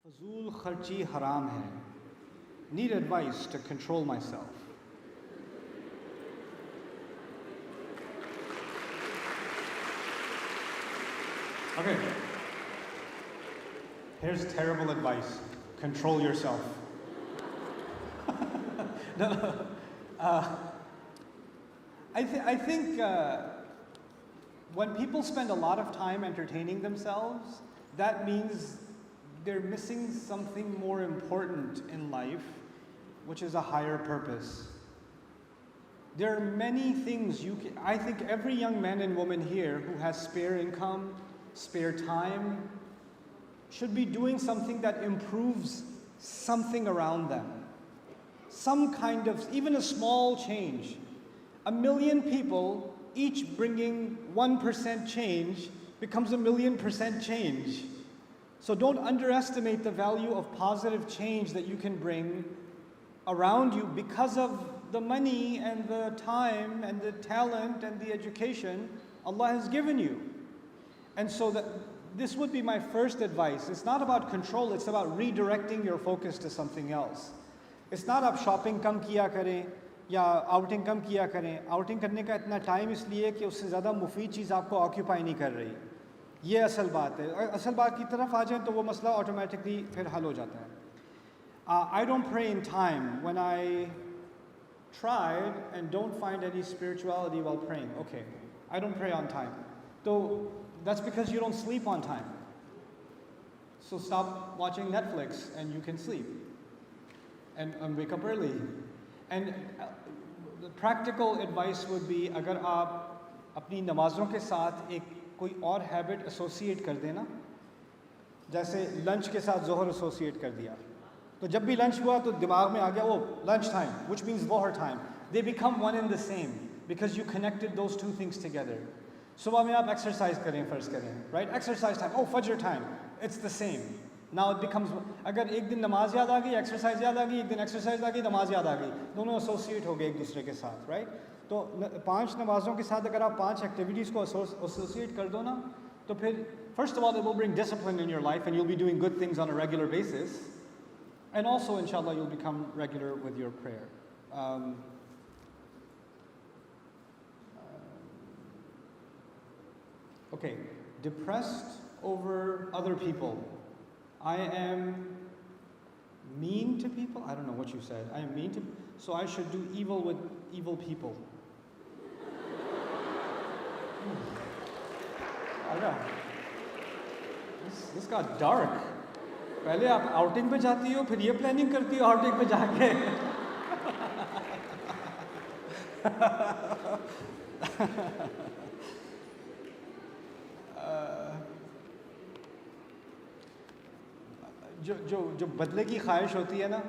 فضول خرچی حرام ہے. Need advice to control myself. Okay. Here's terrible advice. Control yourself. No. I think when people spend a lot of time entertaining themselves, that means they're missing something more important in life, which is a higher purpose. There are many things I think every young man and woman here who has spare income, spare time, should be doing something that improves something around them. Some kind of, even a small change. 1,000,000 people, each bringing 1% change, becomes 1,000,000% change. So don't underestimate the value of positive change that you can bring around you because of the money and the time and the talent and the education Allah has given you. And so this would be my first advice. It's not about control, it's about redirecting your focus to something else. It's not آپ shopping کم کیا کریں یا outing کم کیا کریں. Outing کرنے کا اتنا time اس لیے کہ اس سے زیادہ مفید چیز آپ کو آکیوپائی نہیں کر رہی. یہ اصل بات ہے. اصل بات کی طرف آ جائیں تو وہ مسئلہ آٹومیٹکلی پھر حل ہو جاتا ہے. I don't pray in time. When I tried and don't find any spirituality while praying, okay, I don't pray on time. So that's because you don't sleep on time. So stop watching Netflix and you can sleep. And wake up early. And the practical advice would be اگر آپ اپنی نمازوں کے ساتھ ایک کوئی اور habit associate کر دینا, جیسے لنچ کے ساتھ ظہر ایسوسیٹ کر دیا, تو جب بھی لنچ ہوا تو دماغ میں آ گیا وہ لنچ ٹائم, which means ظہر time. They become one and the same because you connected those two things together. صبح میں آپ ایکسرسائز کریں, فرض کریں, right? ایکسرسائز ٹائم, oh فجر time, it's the same. Now it becomes, اگر ایک دن نماز یاد آ گئی, ایکسرسائز یاد آ گئی, ایک دن ایکسرسائز آ گئی, نماز یاد آ گئی, دونوں ایسوسیٹ ہو گئے ایک دوسرے کے ساتھ, right? تو 5 نمازوں کے ساتھ اگر آپ 5 ایکٹیویٹیز کو ایسوسیٹ کر دو نا, تو پھر first of all it will bring discipline in your life and you'll be doing good things on a regular basis, and also inshallah you'll become regular with your prayer. Okay, depressed over other people. I am mean to people? I don't know what you said. I am mean to, so I should do evil with evil people. This got dark. پہلے آپ outing پہ جاتی ہو, پھر یہ planning کرتی ہو outing پہ جا کے. جو بدلے کی خواہش ہوتی ہے نا,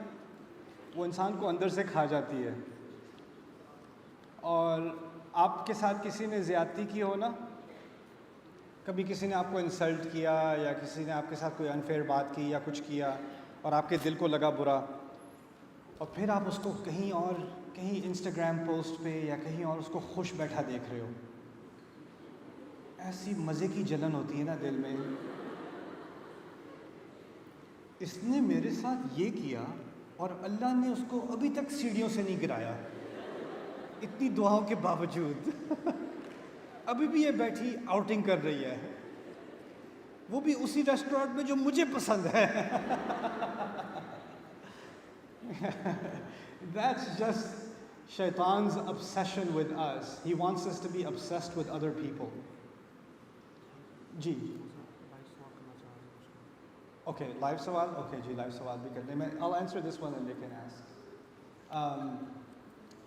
وہ انسان کو اندر سے کھا جاتی ہے. اور آپ کے ساتھ کسی نے زیادتی کی ہو نا, کبھی کسی نے آپ کو انسلٹ کیا یا کسی نے آپ کے ساتھ کوئی انفیئر بات کی یا کچھ کیا اور آپ کے دل کو لگا برا, اور پھر آپ اس کو کہیں اور, کہیں انسٹاگرام پوسٹ پہ یا کہیں اور اس کو خوش بیٹھا دیکھ رہے ہو, ایسی مزے کی جلن ہوتی ہے نا دل میں, اس نے میرے ساتھ یہ کیا اور اللہ نے اس کو ابھی تک سیڑھیوں سے نہیں گرایا, اتنی دعاؤں کے باوجود ابھی بھی یہ بیٹھی آؤٹنگ کر رہی ہے, وہ بھی اسی ریسٹورینٹ میں جو مجھے پسند ہے. That's just Shaitan's obsession with us. He wants us to be obsessed with other people. G Okay, live سوال. Okay جی, live سوال بھی کر لیں. I'll answer this one and you can ask.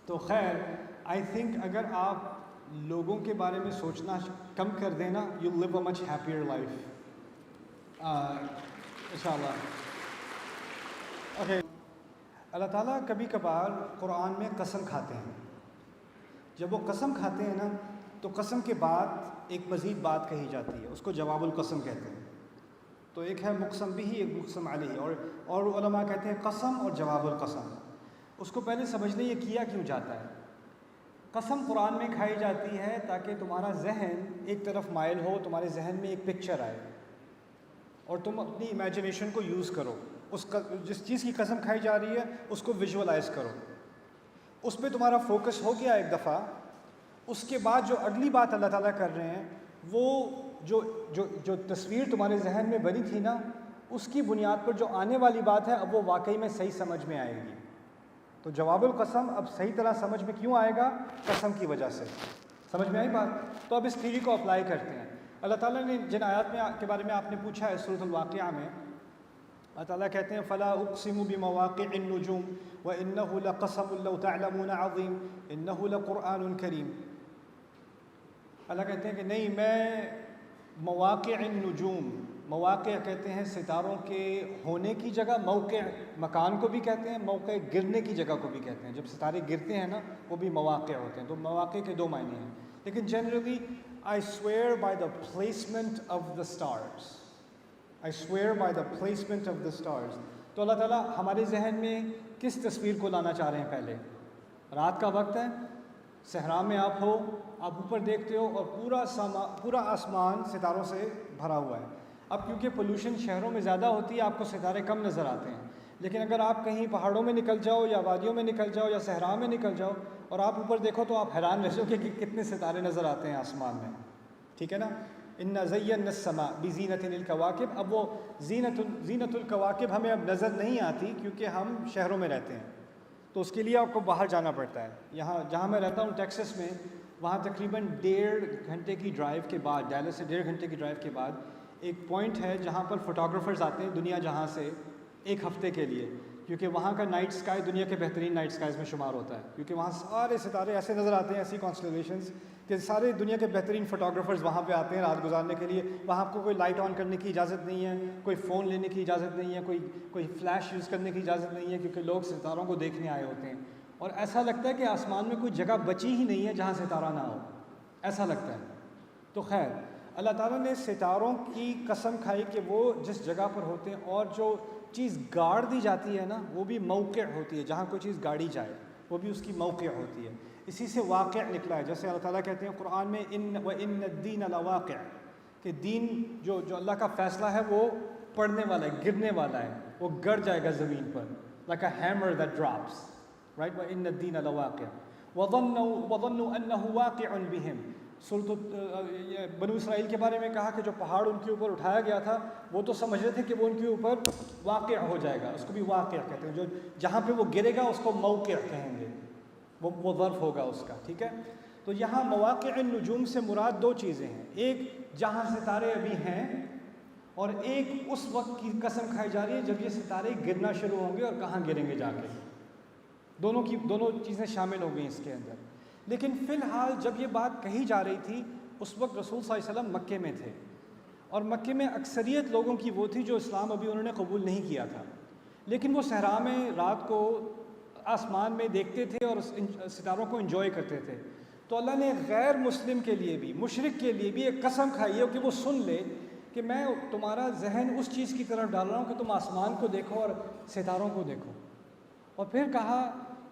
تو خیر, I think اگر آپ لوگوں کے بارے میں سوچنا کم کر دینا, you'll live a much happier life. انشاءاللہ. Okay. اللہ تعالیٰ کبھی کبھار قرآن میں قسم کھاتے ہیں. جب وہ قسم کھاتے ہیں نا, تو قسم کے بعد ایک مزید بات کہی جاتی ہے, اس کو جواب القسم کہتے ہیں. تو ایک ہے مقسم بھی, ایک مقسم علیہ, اور علماء کہتے ہیں قسم اور جواب القسم. اس کو پہلے سمجھ لیں یہ کیا کیوں جاتا ہے. قسم قرآن میں کھائی جاتی ہے تاکہ تمہارا ذہن ایک طرف مائل ہو, تمہارے ذہن میں ایک پکچر آئے, اور تم اپنی امیجنیشن کو یوز کرو، اس کا جس چیز کی قسم کھائی جا رہی ہے اس کو ویژولائز کرو، اس پہ تمہارا فوکس ہو گیا ایک دفعہ، اس کے بعد جو اگلی بات اللہ تعالیٰ کر رہے ہیں وہ جو تصویر تمہارے ذہن میں بنی تھی نا، اس کی بنیاد پر جو آنے والی بات ہے اب وہ واقعی میں صحیح سمجھ میں آئے گی۔ تو جواب القسم اب صحیح طرح سمجھ میں کیوں آئے گا؟ قسم کی وجہ سے۔ سمجھ میں آئی بات؟ تو اب اس تھیوری کو اپلائی کرتے ہیں۔ اللہ تعالیٰ نے جن آیات میں کے بارے میں آپ نے پوچھا ہے سورۃ الواقعہ میں، اللہ تعالیٰ کہتے ہیں فَلَا أُقْسِمُ بِمَوَاقِعِ النُّجُومِ وَإِنَّهُ لَقَسَمٌ لَوْ تَعْلَمُونَ عَظِيمٌ إِنَّهُ لَقُرْآنٌ كَرِيمٌ۔ اللہ کہتے ہیں کہ نہیں، میں مواقع النجوم، مواقع کہتے ہیں ستاروں کے ہونے کی جگہ، موقع مکان کو بھی کہتے ہیں، موقع گرنے کی جگہ کو بھی کہتے ہیں۔ جب ستارے گرتے ہیں نا وہ بھی مواقع ہوتے ہیں، تو مواقع کے دو معنی ہیں، لیکن generally I swear by the placement of the stars. I swear by the placement of the stars. تو اللہ تعالیٰ ہمارے ذہن میں کس تصویر کو لانا چاہ رہے ہیں؟ پہلے رات کا وقت ہے، صحرا میں آپ ہو، آپ اوپر دیکھتے ہو اور پورا آسمان ستاروں سے بھرا ہوا ہے۔ اب کیونکہ پولوشن شہروں میں زیادہ ہوتی ہے آپ کو ستارے کم نظر آتے ہیں، لیکن اگر آپ کہیں پہاڑوں میں نکل جاؤ یا وادیوں میں نکل جاؤ یا صحرا میں نکل جاؤ اور آپ اوپر دیکھو تو آپ حیران رہ جاؤ کہ کتنے ستارے نظر آتے ہیں آسمان میں، ٹھیک ہے نا؟ اِنَّا زَيَّنَّا السَّمَاءَ بِزِينَةٍ الْكَوَاكِبِ۔ اب وہ زینت الکواکب ہمیں اب نظر نہیں آتی کیونکہ ہم شہروں میں رہتے ہیں، تو اس کے لیے آپ کو باہر جانا پڑتا ہے۔ یہاں جہاں میں رہتا ہوں ٹیکسس میں، وہاں تقریباً 1.5 گھنٹے کی ڈرائیو کے بعد، ڈیلس سے 1.5 گھنٹے کی ڈرائیو کے بعد ایک پوائنٹ ہے جہاں پر فوٹوگرافرز آتے ہیں دنیا جہاں سے ایک ہفتے کے لیے، کیونکہ وہاں کا نائٹ اسکائی دنیا کے بہترین نائٹ اسکائز میں شمار ہوتا ہے، کیونکہ وہاں سارے ستارے ایسے نظر آتے ہیں، ایسی کانسٹلیشنز کہ سارے دنیا کے بہترین فوٹوگرافرز وہاں پہ آتے ہیں رات گزارنے کے لیے۔ وہاں آپ کو کوئی لائٹ آن کرنے کی اجازت نہیں ہے، کوئی فون لینے کی اجازت نہیں ہے، کوئی فلیش یوز کرنے کی اجازت نہیں ہے، کیونکہ لوگ ستاروں کو دیکھنے آئے ہوتے ہیں، اور ایسا لگتا ہے کہ آسمان میں کوئی جگہ بچی ہی نہیں ہے جہاں ستارہ نہ ہو، ایسا لگتا ہے۔ تو خیر، اللہ تعالیٰ نے ستاروں کی قسم کھائی کہ وہ جس جگہ پر ہوتے ہیں، اور جو چیز گاڑ دی جاتی ہے نا وہ بھی موقع ہوتی ہے، جہاں کوئی چیز گاڑی جائے وہ بھی اس کی موقع ہوتی ہے، اسی سے واقع نکلا ہے۔ جیسے اللہ تعالیٰ کہتے ہیں قرآن میں وَإِنَّ الدِّينَ لَوَاقِعٌ، کہ دین جو اللہ کا فیصلہ ہے وہ پڑنے والا ہے، گرنے والا ہے، وہ گڑ جائے گا زمین پر، like a hammer that drops, right? وَإِنَّ الدِّينَ لَوَاقِعٌ وَظَنُّوا أَنَّهُ واقع بِهِمْ۔ بنو اسرائیل کے بارے میں کہا کہ جو پہاڑ ان کے اوپر اٹھایا گیا تھا وہ تو سمجھ رہے تھے کہ وہ ان کے اوپر واقع ہو جائے گا، اس کو بھی واقع کہتے ہیں، جو جہاں پہ وہ گرے گا اس کو موقع کہیں گے، وہ ظرف ہوگا اس کا، ٹھیک ہے؟ تو یہاں مواقع النجوم سے مراد دو چیزیں ہیں، ایک جہاں ستارے ابھی ہیں، اور ایک اس وقت کی قسم کھائی جا رہی ہے جب یہ ستارے گرنا شروع ہوں گے اور کہاں گریں گے جا کے۔ دونوں چیزیں شامل ہو گئیں اس کے اندر۔ لیکن فی الحال جب یہ بات کہی جا رہی تھی اس وقت رسول صلی اللہ علیہ وسلم مکے میں تھے، اور مکے میں اکثریت لوگوں کی وہ تھی جو اسلام ابھی انہوں نے قبول نہیں کیا تھا، لیکن وہ صحرا میں رات کو آسمان میں دیکھتے تھے اور ستاروں کو انجوائے کرتے تھے۔ تو اللہ نے غیر مسلم کے لیے بھی، مشرک کے لیے بھی ایک قسم کھائی ہے کہ وہ سن لے کہ میں تمہارا ذہن اس چیز کی طرف ڈال رہا ہوں کہ تم آسمان کو دیکھو اور ستاروں کو دیکھو۔ اور پھر کہا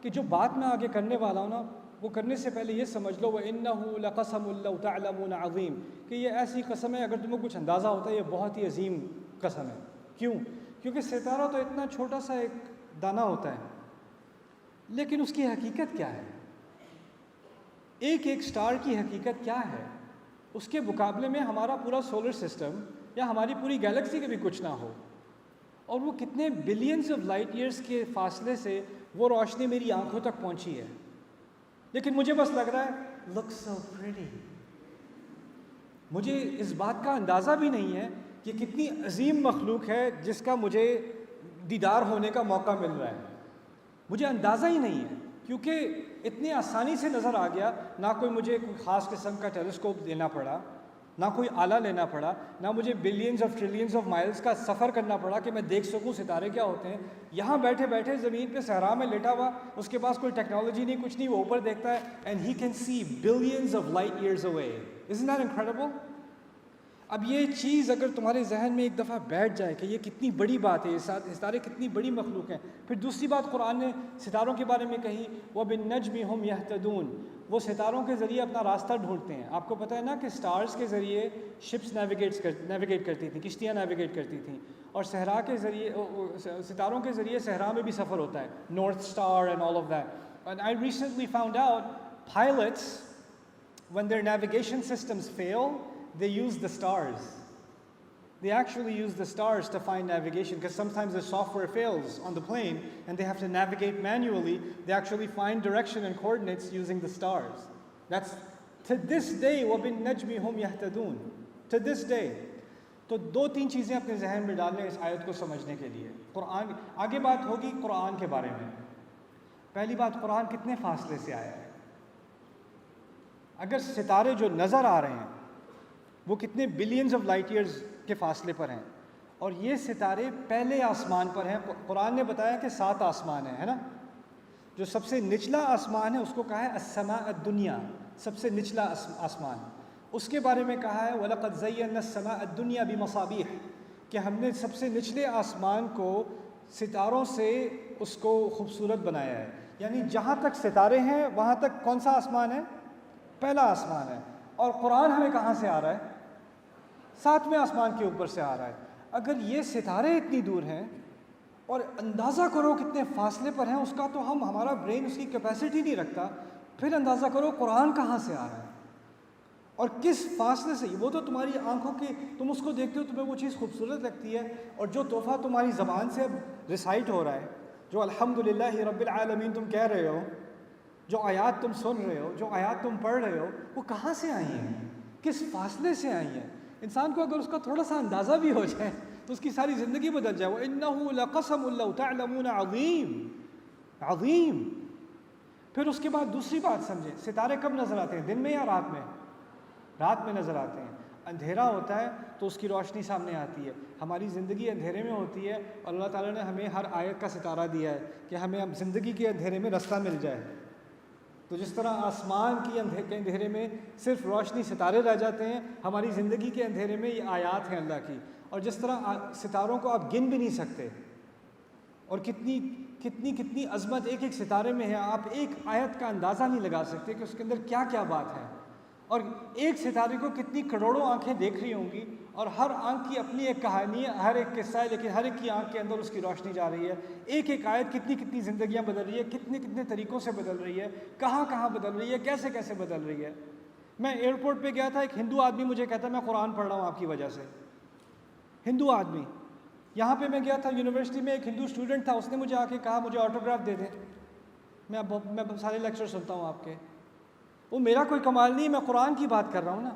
کہ جو بات میں آگے کرنے والا ہوں نا وہ کرنے سے پہلے یہ سمجھ لو وَإِنَّهُ لَقَسَمٌ لَوْ تَعْلَمُونَ عَظِيمٌ، کہ یہ ایسی قسم ہے اگر تمہیں کچھ اندازہ ہوتا ہے یہ بہت ہی عظیم قسم ہے۔ کیوں؟ کیونکہ ستارہ تو اتنا چھوٹا سا ایک دانہ ہوتا ہے، لیکن اس کی حقیقت کیا ہے؟ ایک سٹار کی حقیقت کیا ہے؟ اس کے مقابلے میں ہمارا پورا سولر سسٹم یا ہماری پوری گیلیکسی کے بھی کچھ نہ ہو، اور وہ کتنے بلینز آف لائٹ ایئرس کے فاصلے سے وہ روشنی میری آنکھوں تک پہنچی ہے، لیکن مجھے بس لگ رہا ہے look so pretty۔ مجھے اس بات کا اندازہ بھی نہیں ہے کہ کتنی عظیم مخلوق ہے جس کا مجھے دیدار ہونے کا موقع مل رہا ہے، مجھے اندازہ ہی نہیں ہے، کیونکہ اتنی آسانی سے نظر آ گیا، نہ کوئی مجھے کوئی خاص قسم کا ٹیلیسکوپ لینا پڑا، نہ کوئی آلہ لینا پڑا، نہ مجھے billions of trillions of miles کا سفر کرنا پڑا کہ میں دیکھ سکوں ستارے کیا ہوتے ہیں۔ یہاں بیٹھے بیٹھے زمین پہ صحرا میں لیٹا ہوا، اس کے پاس کوئی ٹیکنالوجی نہیں، کچھ نہیں، وہ اوپر دیکھتا ہے and he can see billions of light years away. Isn't that incredible؟ اب یہ چیز اگر تمہارے ذہن میں ایک دفعہ بیٹھ جائے کہ یہ کتنی بڑی بات ہے، یہ ستارے کتنی بڑی مخلوق ہیں، پھر دوسری بات قرآن نے ستاروں کے بارے میں کہی وَبِالنَّجْمِ هُمْ يَهْتَدُونَ، وہ ستاروں کے ذریعے اپنا راستہ ڈھونڈتے ہیں. آپ کو پتہ ہے نا کہ سٹارز کے ذریعے شپس نیویگیٹ کرتی تھیں, کشتیاں نیویگیٹ کرتی تھیں, اور صحرا کے ذریعے ستاروں کے ذریعے صحرا میں بھی سفر ہوتا ہے, north star and all of that. And I recently found out pilots, when their navigation systems fail, they use the stars. They actually use the stars to find navigation, because sometimes the software fails on the plane and they have to navigate manually. They actually find direction and coordinates using the stars. That's to this day. وَبِالنَّجْمِ هُمْ يَهْتَدُونَ. To this day. تو دو تین چیزیں اپنے ذہن میں ڈال لیں اس آیت کو سمجھنے کے لیے. قرآن آگے بات ہوگی قرآن کے بارے میں. پہلی بات, قرآن کتنے فاصلے سے آیا ہے. اگر ستارے جو نظر آ رہے ہیں وہ کتنے بلینز آف لائٹ ایئرز کے فاصلے پر ہیں, اور یہ ستارے پہلے آسمان پر ہیں. قرآن نے بتایا کہ 7 آسمان ہیں, ہے نا. جو سب سے نچلا آسمان ہے اس کو کہا ہے السماء الدنیا, سب سے نچلا آسمان. اس کے بارے میں کہا ہے وَلَقَدْ زَيَّنَّا السَّمَاءَ الدُّنْيَا بِمَصَابِيحَ, کہ ہم نے سب سے نچلے آسمان کو ستاروں سے اس کو خوبصورت بنایا ہے. یعنی جہاں تک ستارے ہیں وہاں تک کون سا آسمان ہے؟ پہلا آسمان ہے. اور قرآن ہمیں کہاں سے آ رہا ہے؟ 7ویں آسمان کے اوپر سے آ رہا ہے. اگر یہ ستارے اتنی دور ہیں, اور اندازہ کرو کتنے فاصلے پر ہیں, اس کا تو ہمارا برین اس کی کیپیسٹی نہیں رکھتا, پھر اندازہ کرو قرآن کہاں سے آ رہا ہے اور کس فاصلے سے. وہ تو تمہاری آنکھوں کی, تم اس کو دیکھتے ہو تمہیں وہ چیز خوبصورت لگتی ہے, اور جو تحفہ تمہاری زبان سے اب ریسائٹ ہو رہا ہے, جو الحمدللہ رب العالمین تم کہہ رہے ہو, جو آیات تم سن رہے ہو, جو آیات تم پڑھ رہے ہو, وہ کہاں سے آئی ہیں, کس فاصلے سے آئی ہیں. انسان کو اگر اس کا تھوڑا سا اندازہ بھی ہو جائے تو اس کی ساری زندگی بدل جائے. وَإِنَّهُ لَقَسَمٌ لَوْ تَعْلَمُونَ عَظِيمٌ عظیم. پھر اس کے بعد دوسری بات سمجھیں, ستارے کب نظر آتے ہیں, دن میں یا رات میں؟ رات میں نظر آتے ہیں. اندھیرا ہوتا ہے تو اس کی روشنی سامنے آتی ہے. ہماری زندگی اندھیرے میں ہوتی ہے, اور اللہ تعالیٰ نے ہمیں ہر آیت کا ستارہ دیا ہے کہ ہمیں اب زندگی کے اندھیرے میں رستہ مل جائے. تو جس طرح آسمان کی اندھیرے میں صرف روشنی ستارے رہ جاتے ہیں, ہماری زندگی کے اندھیرے میں یہ آیات ہیں اللہ کی. اور جس طرح ستاروں کو آپ گن بھی نہیں سکتے, اور کتنی کتنی کتنی عظمت ایک ایک ستارے میں ہے, آپ ایک آیت کا اندازہ نہیں لگا سکتے کہ اس کے اندر کیا کیا بات ہے. اور ایک ستارے کو کتنی کروڑوں آنکھیں دیکھ رہی ہوں گی, اور ہر آنکھ کی اپنی ایک کہانی ہے, ہر ایک قصہ ہے, لیکن ہر ایک کی آنکھ کے اندر اس کی روشنی جا رہی ہے. ایک ایک آیت کتنی کتنی زندگیاں بدل رہی ہے, کتنے کتنے طریقوں سے بدل رہی ہے, کہاں کہاں بدل رہی ہے, کیسے کیسے بدل رہی ہے. میں ایئرپورٹ پہ گیا تھا, ایک ہندو آدمی مجھے کہتا ہے میں قرآن پڑھ رہا ہوں آپ کی وجہ سے. ہندو آدمی. یہاں پہ میں گیا تھا یونیورسٹی میں, ایک ہندو اسٹوڈنٹ تھا, اس نے مجھے آ کے کہا مجھے آٹوگراف دے دیں. میں سارے لیکچر سنتا ہوں آپ کے. وہ میرا کوئی کمال نہیں, میں قرآن کی بات کر رہا ہوں نا.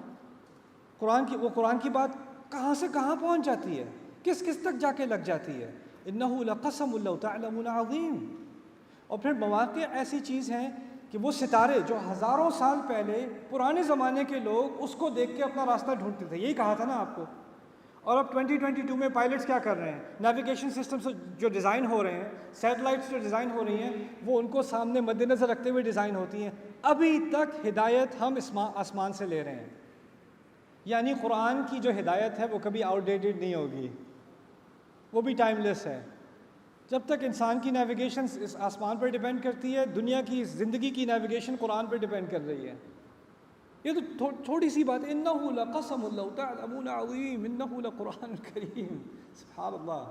قرآن کی بات کہاں سے کہاں پہنچ جاتی ہے, کس کس تک جا کے لگ جاتی ہے. انہ لقسم لو تعلمون عظیم. اور پھر مواقع ایسی چیز ہیں کہ وہ ستارے جو ہزاروں سال پہلے پرانے زمانے کے لوگ اس کو دیکھ کے اپنا راستہ ڈھونڈتے تھے, یہی کہا تھا نا آپ کو. اور اب 2022 میں پائلٹس کیا کر رہے ہیں, نیویگیشن سسٹمز جو ڈیزائن ہو رہے ہیں, سیٹلائٹس جو ڈیزائن ہو رہی ہیں, وہ ان کو سامنے مد نظر رکھتے ہوئے ڈیزائن ہوتی ہیں. ابھی تک ہدایت ہم آسمان سے لے رہے ہیں. یعنی قرآن کی جو ہدایت ہے وہ کبھی آؤٹ ڈیٹڈ نہیں ہوگی, وہ بھی ٹائم لیس ہے. جب تک انسان کی نیویگیشن اس آسمان پر ڈیپینڈ کرتی ہے, دنیا کی زندگی کی نیویگیشن قرآن پر ڈیپینڈ کر رہی ہے. یہ تو تھوڑی سی بات. انہ لقسم لو تعلمون عظیم انہ لقرآن کریم. سبحان اللہ,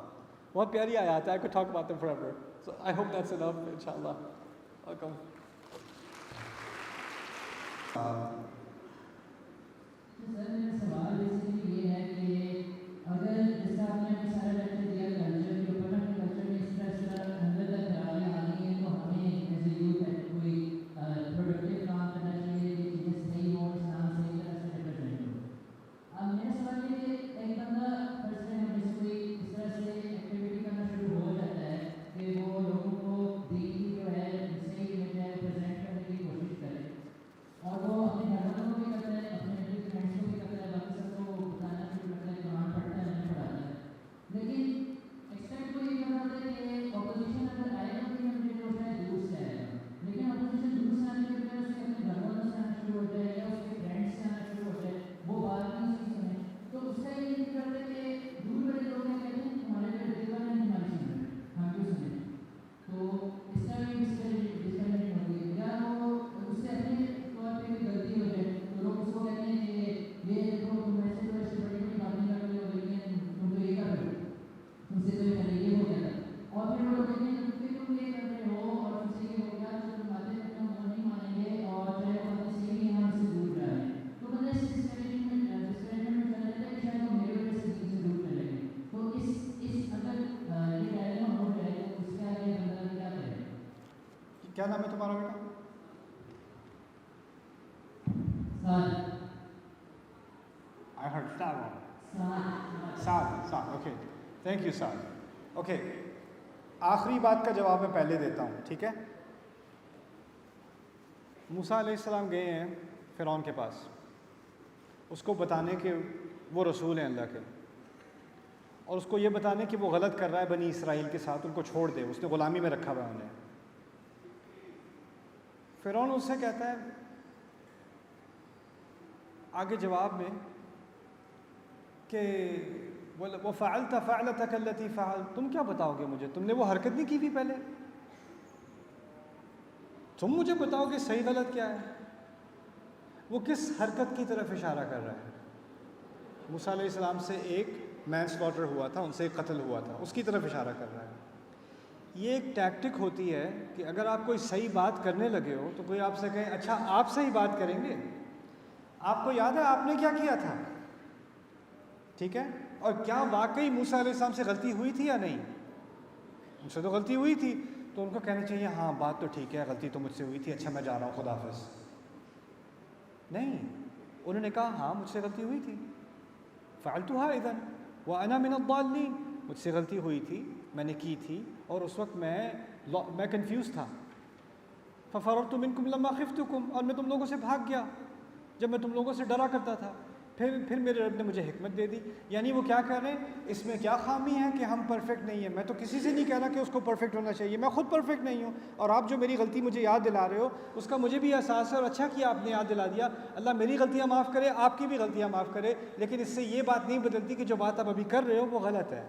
بہت پیاری آیات ہے. I could talk about them forever. So I hope that's enough, inshallah. Welcome. سر میرا سوال بیسیکلی یہ ہے کہ اگر جیسا آپ نے سارا لیکچر دیا کلچر کے اوپر, کلچر میں اس طرح اندر تک خرابیاں آ رہی ہیں, تو ہمیں ایز اے یوتھ کوئی پروڈکٹیو کام کرنا چاہیے کہ چیزیں صحیح ہوں, اسلام صحیح طرح سے ریپرزینٹ ہو. اب میرا سوال یہ کہ ایک بندہ فرسٹ ٹائم جیسے کوئی اس طرح سے ایکٹیویٹی کرنا شروع ہو جاتا ہے کہ وہ لوگوں کو دین کی جو ہے صحیح امیج ہے پریزنٹ کرنے کی کوشش کرے, اور وہ اپنے گھر والوں کو بھی کرتا ہے, اپنے فرینڈس کو بھی کرتا ہے, باقی سب کو کیا نام ہے تمہارا بیٹا؟ I heard Saad. Okay thank you Saad. Okay آخری بات کا جواب میں پہلے دیتا ہوں, ٹھیک ہے. موسیٰ علیہ السلام گئے ہیں فرعون کے پاس اس کو بتانے کہ وہ رسول ہیں اللہ کے, اور اس کو یہ بتانے کہ وہ غلط کر رہا ہے بنی اسرائیل کے ساتھ, ان کو چھوڑ دے, اس نے غلامی میں رکھا ہوا ہے انہیں. فرعون اس سے کہتا ہے آگے جواب میں کہ وَفَعَلْتَ فَعْلَتَكَ الَّتِي فَعَلْتَ, تم کیا بتاؤ گے مجھے, تم نے وہ حرکت نہیں کی تھی پہلے, تم مجھے بتاؤ کہ صحیح غلط کیا ہے. وہ کس حرکت کی طرف اشارہ کر رہا ہے؟ موسیٰ علیہ السلام سے ایک مین سلاٹر ہوا تھا, ان سے ایک قتل ہوا تھا, اس کی طرف اشارہ کر رہا ہے. یہ ایک ٹیکٹک ہوتی ہے کہ اگر آپ کوئی صحیح بات کرنے لگے ہو تو کوئی آپ سے کہے اچھا آپ صحیح بات کریں گے, آپ کو یاد ہے آپ نے کیا کیا تھا, ٹھیک ہے, اور کیا واقعی موسیٰ علیہ السلام سے غلطی ہوئی تھی یا نہیں, ان سے تو غلطی ہوئی تھی, تو ان کو کہنا چاہیے ہاں بات تو ٹھیک ہے, غلطی تو مجھ سے ہوئی تھی, اچھا میں جا رہا ہوں, خدا حافظ. نہیں, انہوں نے کہا ہاں مجھ سے غلطی ہوئی تھی, فعلتها اذا وانا من الضالین, مجھ سے غلطی ہوئی تھی, میں نے کی تھی, اور اس وقت میں کنفیوز تھا. ففررت منکم لما خفتکم, اور میں تم لوگوں سے بھاگ گیا جب میں تم لوگوں سے ڈرا کرتا تھا, پھر میرے رب نے مجھے حکمت دے دی. یعنی وہ کیا کہہ رہے ہیں, اس میں کیا خامی ہے کہ ہم پرفیکٹ نہیں ہیں. میں تو کسی سے نہیں کہہ رہا کہ اس کو پرفیکٹ ہونا چاہیے, میں خود پرفیکٹ نہیں ہوں, اور آپ جو میری غلطی مجھے یاد دلا رہے ہو اس کا مجھے بھی احساس ہے, اور اچھا کیا آپ نے یاد دلا دیا. اللہ میری غلطیاں معاف کرے, آپ کی بھی غلطیاں معاف کرے, لیکن اس سے یہ بات نہیں بدلتی کہ جو بات آپ ابھی کر رہے ہو وہ غلط ہے.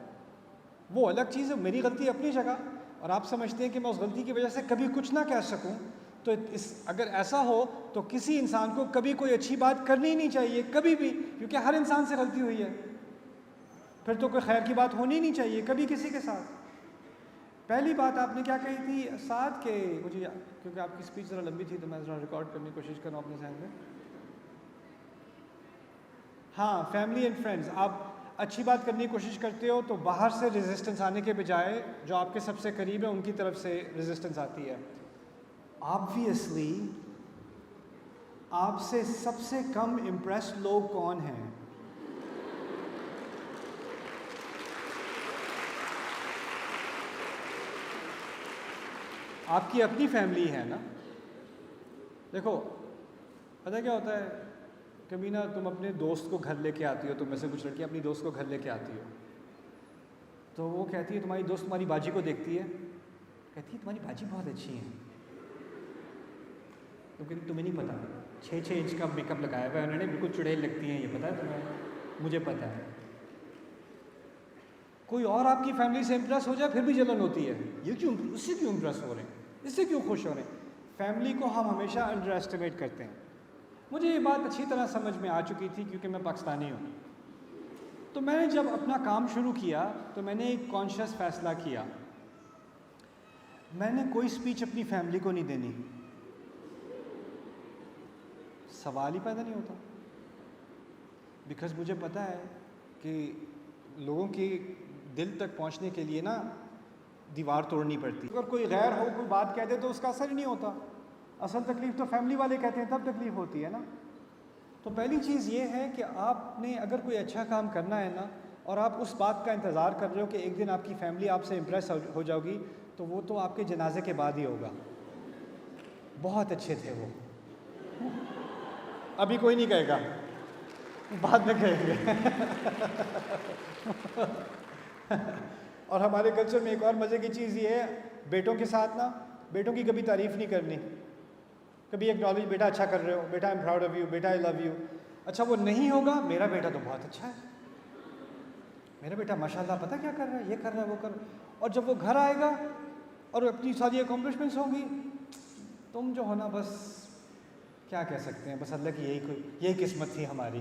وہ الگ چیز ہے, میری غلطی اپنی جگہ, اور آپ سمجھتے ہیں کہ میں اس غلطی کی وجہ سے کبھی کچھ نہ کہہ سکوں. تو اگر ایسا ہو تو کسی انسان کو کبھی کوئی اچھی بات کرنی ہی نہیں چاہیے, کبھی بھی, کیونکہ ہر انسان سے غلطی ہوئی ہے, پھر تو کوئی خیر کی بات ہونی نہیں چاہیے کبھی کسی کے ساتھ. پہلی بات آپ نے کیا کہی تھی سعد, کہ مجھے کیونکہ آپ کی اسپیچ ذرا لمبی تھی تو میں ذرا ریکارڈ کرنے کی کوشش کر رہا ہوں اپنے ذہن میں. ہاں, فیملی اینڈ فرینڈز, آپ اچھی بات کرنے کی کوشش کرتے ہو تو باہر سے ریزسٹنس آنے کے بجائے جو آپ کے سب سے قریب ہے ان کی طرف سے ریزسٹنس آتی ہے. آبویسلی آپ سے سب سے کم امپریسڈ لوگ کون ہیں؟ آپ کی اپنی فیملی ہے نا. دیکھو پتہ کیا ہوتا ہے, کبھی نا تم اپنے دوست کو گھر لے کے آتی ہو, تم میں سے کچھ لڑکیاں اپنی دوست کو گھر لے کے آتی ہو, تو وہ کہتی ہے, تمہاری دوست تمہاری باجی کو دیکھتی ہے, کہتی ہے تمہاری باجی بہت اچھی ہیں. تمہیں نہیں پتا 6 انچ کا میک اپ لگایا ہوا ہے انہوں نے, بالکل چڑیل لگتی ہیں, یہ پتہ ہے تمہیں؟ مجھے پتہ ہے. کوئی اور آپ کی فیملی سے امپریس ہو جائے پھر بھی جلن ہوتی ہے, یہ کیوں, اس سے کیوں امپریس ہو رہے ہیں, اس سے کیوں خوش ہو رہے ہیں. فیملی کو ہم ہمیشہ انڈر ایسٹیمیٹ کرتے ہیں. مجھے یہ بات اچھی طرح سمجھ میں آ چکی تھی کیونکہ میں پاکستانی ہوں. تو میں نے جب اپنا کام شروع کیا تو میں نے ایک کانشیس فیصلہ کیا, میں نے کوئی اسپیچ اپنی فیملی کو نہیں دینی. سوال ہی پیدا نہیں ہوتا, بیکاز مجھے پتہ ہے کہ لوگوں کے دل تک پہنچنے کے لیے نا دیوار توڑنی پڑتی. اگر کوئی غیر ہو کوئی بات کہہ دے تو اس کا اثر ہی نہیں ہوتا. اصل تکلیف تو فیملی والے کہتے ہیں تب تکلیف ہوتی ہے نا. تو پہلی چیز یہ ہے کہ آپ نے اگر کوئی اچھا کام کرنا ہے نا, اور آپ اس بات کا انتظار کر رہے ہو کہ ایک دن آپ کی فیملی آپ سے امپریس ہو جاؤ گی, تو وہ تو آپ کے جنازے کے بعد ہی ہوگا. بہت اچھے تھے وہ, ابھی کوئی نہیں کہے گا, بعد میں کہیں گے. اور ہمارے کلچر میں ایک اور مزے کی چیز یہ ہے, بیٹوں کے ساتھ نا بیٹوں کی کبھی تعریف نہیں کرنی, کبھی ایکنالج, بیٹا اچھا کر رہے ہو, بیٹا I am proud of you, بیٹا آئی لو یو. اچھا وہ نہیں ہوگا, میرا بیٹا تو بہت اچھا ہے, میرا بیٹا ماشاء اللہ پتہ کیا کر رہا ہے, یہ کر رہا ہے, وہ کر رہا ہے. اور جب وہ گھر آئے گا اور اپنی ساری اکمپلشمنٹس ہوں گی, تم جو ہونا بس کیا کہہ سکتے ہیں, بس اللہ کی یہی قسمت تھی ہماری.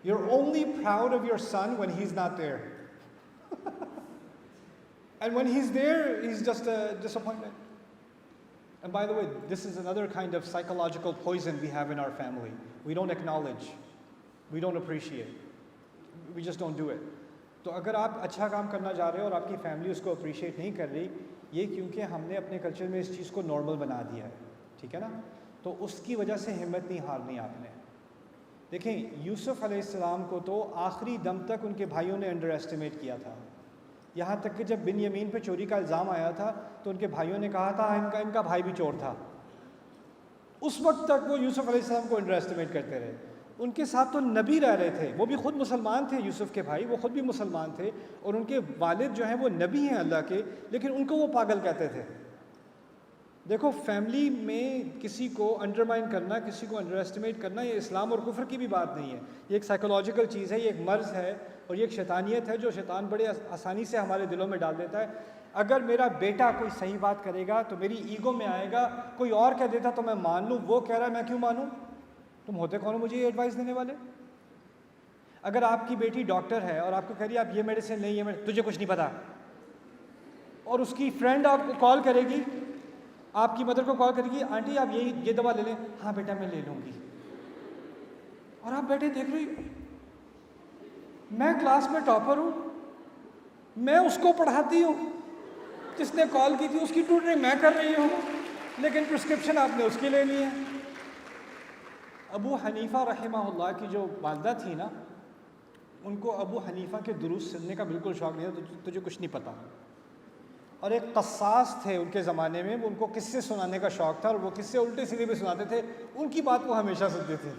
You're only proud of your son when he's not there. And when he's there, he's just a disappointment. And by the way, this is another kind of psychological poison we have in our family. We don't acknowledge. We don't appreciate. We just don't do it. تو اگر آپ اچھا کام کرنا جا رہے ہو اور آپ کی فیملی اس کو اپریشیٹ نہیں کر رہی, یہ کیونکہ ہم نے اپنے کلچر میں اس چیز کو نارمل بنا دیا ہے، ٹھیک ہے نا، تو اس کی وجہ سے ہمت نہیں ہارنی آپ نے۔ دیکھیں یوسف علیہ السلام کو تو آخری دم تک ان کے بھائیوں نے انڈر ایسٹیمیٹ کیا تھا، یہاں تک کہ جب بن یمین پہ چوری کا الزام آیا تھا تو ان کے بھائیوں نے کہا تھا ان کا بھائی بھی چور تھا، اس وقت تک وہ یوسف علیہ السلام کو انڈر ایسٹیمیٹ کرتے رہے۔ ان کے ساتھ تو نبی رہ رہے تھے، وہ بھی خود مسلمان تھے، یوسف کے بھائی وہ خود بھی مسلمان تھے، اور ان کے والد جو ہیں وہ نبی ہیں اللہ کے، لیکن ان کو وہ پاگل کہتے تھے۔ دیکھو فیملی میں کسی کو انڈرمائن کرنا، کسی کو انڈر ایسٹیمیٹ کرنا، یہ اسلام اور کفر کی بھی بات نہیں ہے، یہ ایک سائیکولوجیکل چیز ہے، یہ ایک مرض ہے، اور یہ ایک شیطانیت ہے جو شیطان بڑے آسانی سے ہمارے دلوں میں ڈال دیتا ہے۔ اگر میرا بیٹا کوئی صحیح بات کرے گا تو میری ایگو میں آئے گا، کوئی اور کہہ دیتا تو میں مان لوں، وہ کہہ رہا ہے میں کیوں مانوں؟ تم ہوتے کون ہو مجھے یہ ایڈوائس دینے والے؟ اگر آپ کی بیٹی ڈاکٹر ہے اور آپ کو کہہ رہی ہے آپ یہ میڈیسن نہیں، یہ تجھے کچھ نہیں پتا، اور اس کی فرینڈ آپ کو کال کرے گی، آپ کی مدر کو کال کرے گی، آنٹی آپ یہ دوا لے لیں، ہاں بیٹا میں لے لوں گی، اور آپ بیٹھے دیکھ رہی میں کلاس میں ٹاپر ہوں، میں اس کو پڑھاتی ہوں جس نے کال کی تھی، اس کی ٹیوٹرنگ میں کر رہی ہوں، لیکن پرسکرپشن آپ نے اس کی لینی ہے۔ ابو حنیفہ رحمہ اللہ کی جو والدہ تھی نا، ان کو ابو حنیفہ کے دروس سننے کا بالکل شوق نہیں تھا، تجھے کچھ نہیں پتا، اور ایک قصاص تھے ان کے زمانے میں، وہ ان کو قصے سنانے کا شوق تھا، اور وہ قصے الٹے سیدھے بھی سناتے تھے، ان کی بات وہ ہمیشہ سنتے تھے۔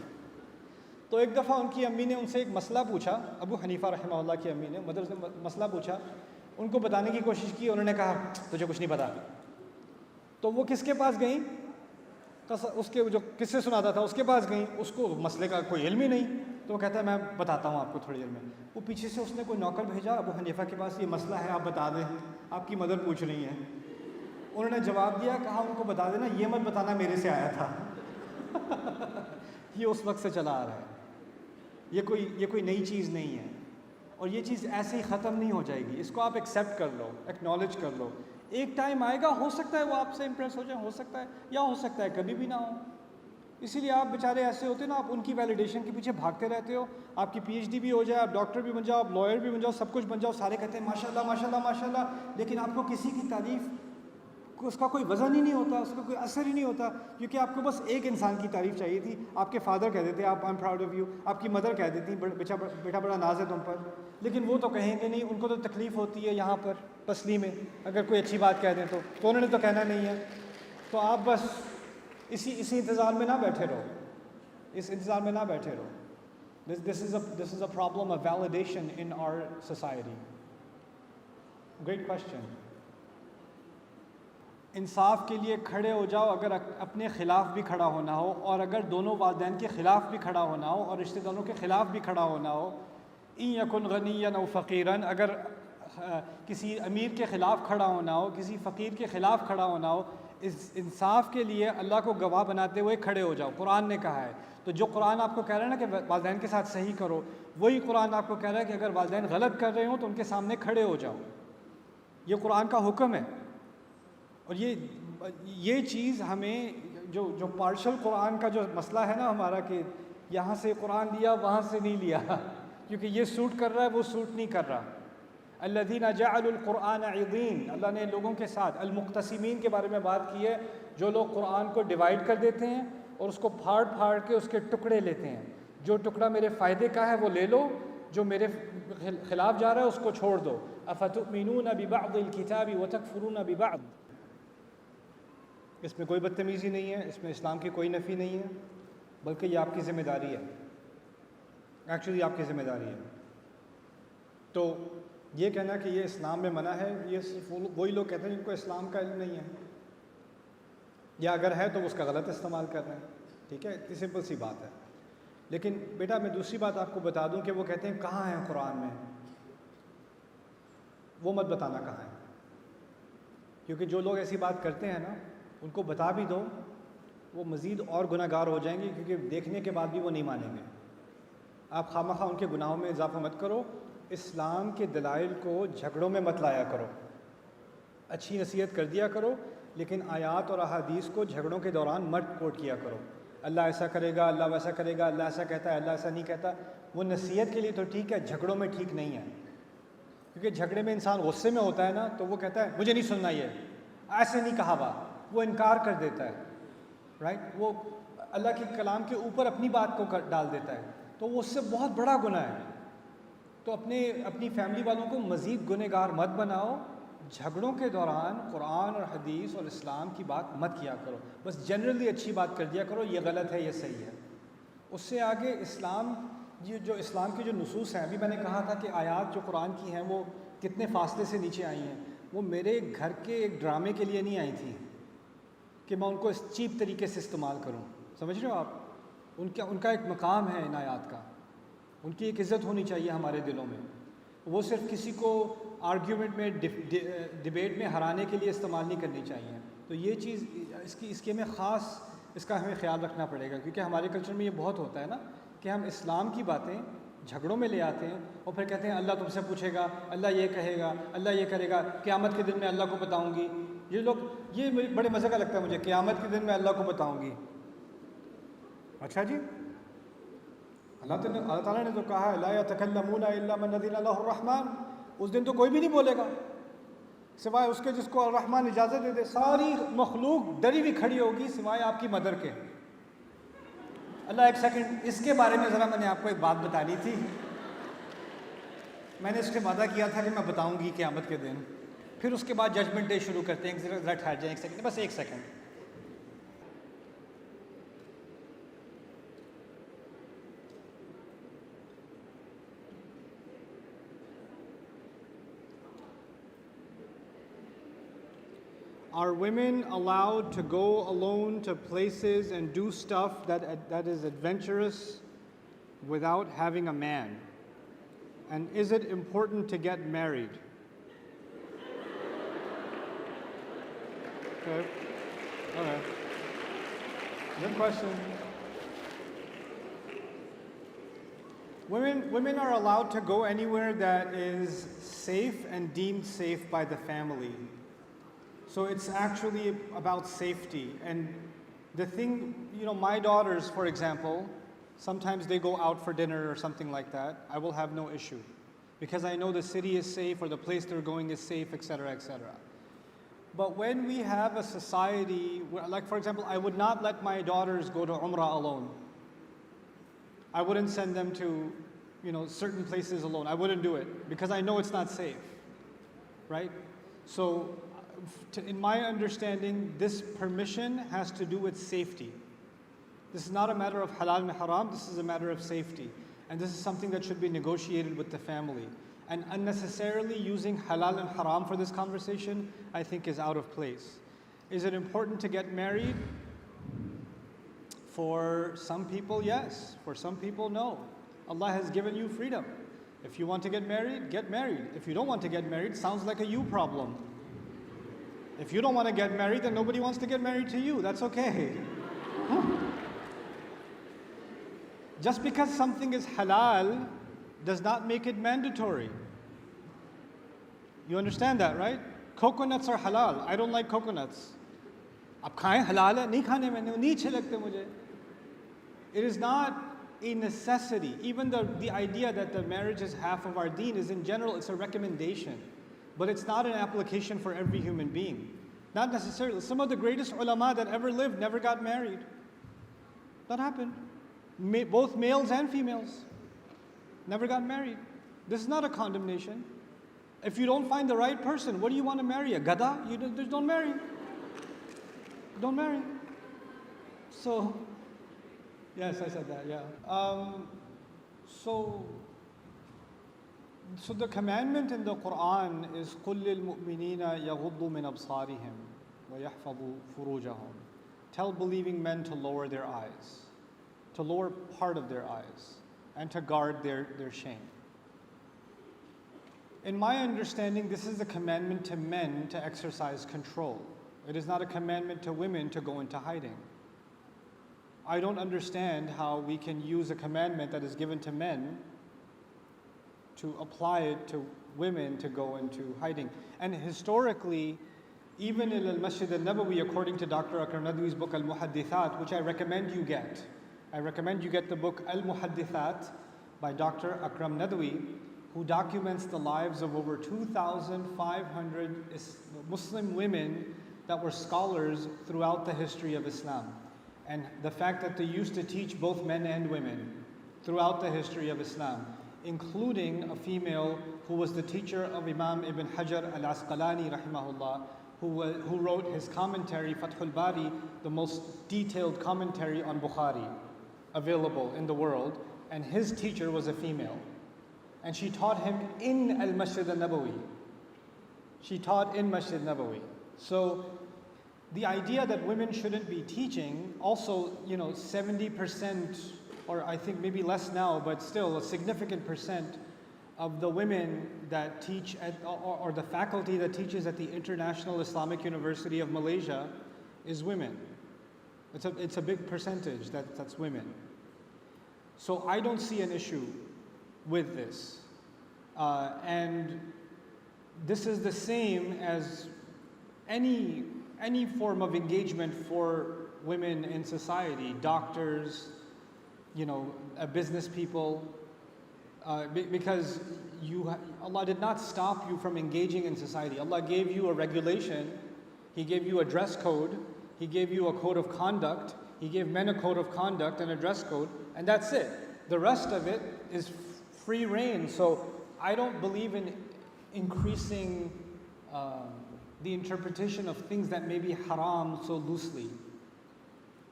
تو ایک دفعہ ان کی امی نے ان سے ایک مسئلہ پوچھا، ابو حنیفہ رحمہ اللہ کی امی نے مدر سے مسئلہ پوچھا، ان کو بتانے کی کوشش کی، انہوں نے کہا تجھے کچھ نہیں پتا۔ تو وہ کس کے پاس گئیں؟ اس کے جو قصے سناتا تھا اس کے پاس گئیں، اس کو مسئلے کا کوئی علم ہی نہیں، تو وہ کہتا ہے میں بتاتا ہوں آپ کو تھوڑی دیر میں۔ وہ پیچھے سے اس نے کوئی نوکر بھیجا ابو حنیفہ کے پاس، یہ مسئلہ ہے آپ بتا دیں، آپ کی مدر پوچھ رہی ہیں۔ انہوں نے جواب دیا، کہا ان کو بتا دینا یہ مت بتانا میرے سے آیا تھا۔ یہ اس وقت سے چلا آ رہا ہے، یہ کوئی نئی چیز نہیں ہے، اور یہ چیز ایسے ہی ختم نہیں ہو جائے گی، اس کو آپ ایکسیپٹ کر لو، ایکنالج کر لو۔ ایک ٹائم آئے گا، ہو سکتا ہے وہ آپ سے امپریس ہو جائیں، ہو سکتا ہے، یا ہو سکتا ہے کبھی بھی نہ ہو۔ اسی لیے آپ بیچارے ایسے ہوتے ہیں نا، آپ ان کی ویلیڈیشن کے پیچھے بھاگتے رہتے ہو، آپ کی پی ایچ ڈی بھی ہو جائے، آپ ڈاکٹر بھی بن جاؤ، آپ لائر بھی بن جاؤ، سب کچھ بن جاؤ، سارے کہتے ہیں ماشاء اللہ ماشاء اللہ ماشاء اللہ، لیکن آپ کو کسی کی تعریف اس کا کوئی وزن ہی نہیں ہوتا، اس کا کوئی اثر ہی نہیں ہوتا، کیونکہ آپ کو بس ایک انسان کی تعریف چاہیے تھی۔ آپ کے فادر کہہ دیتے آپ آئی ایم پراؤڈ آف یو، آپ کی مدر کہہ دیتی بیٹا بڑا ناز ہے تم پر، لیکن وہ تو کہیں گے نہیں، ان کو تو تکلیف ہوتی ہے یہاں پر پسلی میں، اگر کوئی اچھی بات کہہ دیں تو انہوں نے تو کہنا نہیں ہے۔ تو آپ بس اسی انتظار میں نہ بیٹھے رہو، اس انتظار میں نہ بیٹھے رہو۔ This is a problem of validation in our society. Great question. انصاف کے لیے کھڑے ہو جاؤ، اگر اپنے خلاف بھی کھڑا ہونا ہو، اور اگر دونوں والدین کے خلاف بھی کھڑا ہونا ہو، اور رشتہ داروں کے خلاف بھی کھڑا ہونا ہو۔ ان یکن غنیا او فقیرا، اگر کسی امیر کے خلاف کھڑا ہونا ہو، کسی فقیر کے خلاف کھڑا ہونا ہو، اس انصاف کے لیے اللہ کو گواہ بناتے ہوئے کھڑے ہو جاؤ، قرآن نے کہا ہے۔ تو جو قرآن آپ کو کہہ رہا ہے نا کہ والدین کے ساتھ صحیح کرو، وہی قرآن آپ کو کہہ رہا ہے کہ اگر والدین غلط کر رہے ہوں تو ان کے سامنے کھڑے ہو جاؤ، یہ قرآن کا حکم ہے۔ اور یہ چیز ہمیں جو پارشل قرآن کا جو مسئلہ ہے نا ہمارا، کہ یہاں سے قرآن لیا وہاں سے نہیں لیا، کیونکہ یہ سوٹ کر رہا ہے وہ سوٹ نہیں کر رہا۔ الذین جعلوا القرآن عضین، اللہ نے لوگوں کے ساتھ المقتسمین کے بارے میں بات کی ہے، جو لوگ قرآن کو ڈیوائیڈ کر دیتے ہیں اور اس کو پھاڑ پھاڑ کے اس کے ٹکڑے لیتے ہیں۔ جو ٹکڑا میرے فائدے کا ہے وہ لے لو، جو میرے خلاف جا رہا ہے اس کو چھوڑ دو۔ افتؤمنون ببعض الکتاب وتکفرون ببعض، اس میں کوئی بدتمیزی نہیں ہے، اس میں اسلام کی کوئی نفی نہیں ہے، بلکہ یہ آپ کی ذمہ داری ہے، ایکچولی آپ کی ذمہ داری ہے۔ تو یہ کہنا کہ یہ اسلام میں منع ہے، یہ صرف وہی لوگ کہتے ہیں جن کو اسلام کا علم نہیں ہے، یا اگر ہے تو اس کا غلط استعمال کر رہے ہیں، ٹھیک ہے، اتنی سمپل سی بات ہے۔ لیکن بیٹا میں دوسری بات آپ کو بتا دوں کہ وہ کہتے ہیں کہاں ہیں قرآن میں، وہ مت بتانا کہاں ہے، کیونکہ جو لوگ ایسی بات کرتے ہیں نا ان کو بتا بھی دو، وہ مزید اور گناہ گار ہو جائیں گے، کیونکہ دیکھنے کے بعد بھی وہ نہیں مانیں گے۔ آپ خواہ ان کے گناہوں میں اضافہ مت کرو، اسلام کے دلائل کو جھگڑوں میں مت لایا کرو، اچھی نصیحت کر دیا کرو، لیکن آیات اور احادیث کو جھگڑوں کے دوران مت کوٹ کیا کرو۔ اللہ ایسا کرے گا، اللہ ویسا کرے گا، اللہ ایسا کہتا ہے، اللہ ایسا نہیں کہتا۔ وہ نصیحت کے لیے تو ٹھیک ہے، جھگڑوں میں ٹھیک نہیں ہے، کیونکہ جھگڑے میں انسان غصے میں ہوتا ہے نا، تو وہ کہتا ہے مجھے نہیں سننا یہ، ایسے نہیں کہا ہوا، وہ انکار کر دیتا ہے، رائٹ، وہ اللہ کے کلام کے اوپر اپنی بات کو ڈال دیتا ہے، تو وہ اس سے بہت بڑا گناہ ہے۔ تو اپنی فیملی والوں کو مزید گنہگار مت بناؤ، جھگڑوں کے دوران قرآن اور حدیث اور اسلام کی بات مت کیا کرو، بس جنرلی اچھی بات کر دیا کرو، یہ غلط ہے یہ صحیح ہے۔ اس سے آگے اسلام، یہ جو اسلام کی جو نصوص ہیں، ابھی میں نے کہا تھا کہ آیات جو قرآن کی ہیں وہ کتنے فاصلے سے نیچے آئی ہیں، وہ میرے گھر کے ایک ڈرامے کے لیے نہیں آئی تھی کہ میں ان کو اس چیپ طریقے سے استعمال کروں، سمجھ رہے ہو آپ؟ ان کا ایک مقام ہے ان آیات کا، ان کی ایک عزت ہونی چاہیے ہمارے دلوں میں، وہ صرف کسی کو آرگیومنٹ میں ڈبیٹ میں ہرانے کے لیے استعمال نہیں کرنی چاہیے۔ تو یہ چیز اس کی ہمیں خاص اس کا ہمیں خیال رکھنا پڑے گا، کیونکہ ہمارے کلچر میں یہ بہت ہوتا ہے نا کہ ہم اسلام کی باتیں جھگڑوں میں لے آتے ہیں اور پھر کہتے ہیں اللہ تم سے پوچھے گا، اللہ یہ کہے گا، اللہ یہ کرے گا، قیامت کے دن میں اللہ کو بتاؤں گی۔ یہ بڑے مزے کا لگتا ہے مجھے، قیامت کے دن میں اللہ کو بتاؤں گی۔ اچھا جی، اللہ تعالیٰ نے تو کہا ہے لا یتکلمون الا من اذن له الرحمن، اس دن تو کوئی بھی نہیں بولے گا سوائے اس کے جس کو الرحمن اجازت دے دے، ساری مخلوق ڈری ہوئی کھڑی ہوگی سوائے آپ کی مدر کے۔ اللہ ایک سیکنڈ، اس کے بارے میں ذرا میں نے آپ کو ایک بات بتانی تھی، میں نے اس سے وعدہ کیا تھا کہ میں بتاؤں گی قیامت کے دن، پھر اس کے بعد ججمنٹ ڈے شروع کرتے ہیں، ذرا ٹھہر جائیں ایک سیکنڈ، بس ایک second. Are women allowed to go alone to places and do stuff that is adventurous without having a man? And is it important to get married? Okay. All right. Good question. Women are allowed to go anywhere that is safe and deemed safe by the family. So it's actually about safety. And the thing, my daughters, for example, sometimes they go out for dinner or something like that. I will have no issue because I know the city is safe or the place they're going is safe, etc., etc. But when we have a society, like for example, I would not let my daughters go to Umrah alone. I wouldn't send them to, certain places alone. I wouldn't do it because I know it's not safe, right? So, in my understanding, this permission has to do with safety. This is not a matter of halal and haram, this is a matter of safety. And this is something that should be negotiated with the family. And unnecessarily using halal and haram for this conversation, I think is out of place. Is it important to get married? For some people, yes. For some people, no. Allah has given you freedom. If you want to get married, get married. If you don't want to get married, sounds like a you problem. If you don't want to get married, then nobody wants to get married to you. That's okay. Just because something is halal does not make it mandatory. You understand that, right? Coconuts are halal. I don't like coconuts. Ab khaye halal hai, nahi khane maine, nahi achhe lagte mujhe. It is not a necessity. Even the idea that the marriage is half of our deen is in general, it's a recommendation. But it's not an application for every human being. Not necessarily. Some of the greatest ulama that ever lived never got married. That happened. Both males and females never got married. This is not a condemnation. If you don't find the right person, what do you want to marry? A gada? You don't marry. Don't marry. So, yes, I said that, yeah. So the commandment in the Quran is قُلْ لِلْمُؤْمِنِينَ يَغُضُّوا مِنْ أَبْصَارِهِمْ وَيَحْفَظُوا فُرُوجَهُمْ. Tell believing men to lower their eyes, to lower part of their eyes, and to guard their shame. In my understanding, this is a commandment to men to exercise control. It is not a commandment to women to go into hiding. I don't understand how we can use a commandment that is given to men to apply it to women to go into hiding. And historically, even in Al-Masjid al-Nabawi, according to Dr. Akram Nadwi's book Al-Muhaddithat, which I recommend you get. I recommend you get the book Al-Muhaddithat by Dr. Akram Nadwi, who documents the lives of over 2,500 Muslim women that were scholars throughout the history of Islam. And the fact that they used to teach both men and women throughout the history of Islam, including a female who was the teacher of Imam Ibn Hajar al-Asqalani rahimahullah, who wrote his commentary, Fathul Bari, the most detailed commentary on Bukhari available in the world, and his teacher was a female. And she taught him in al-Masjid al-Nabawi. She taught in Masjid Nabawi. So the idea that women shouldn't be teaching, also, 70%, or I think maybe less now, but still a significant percent of the women that teach at, or the faculty that teaches at the International Islamic University of Malaysia is women. It's a big percentage that's women. So I don't see an issue with this. And this is the same as any form of engagement for women in society, doctors, business people, because Allah did not stop you from engaging in society. Allah gave you a regulation, He gave you a dress code, He gave you a code of conduct, He gave men a code of conduct and a dress code, and that's it. The rest of it is free reign. So I don't believe in increasing the interpretation of things that may be haram so loosely.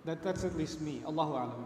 That's at least me. Allahu a'lam.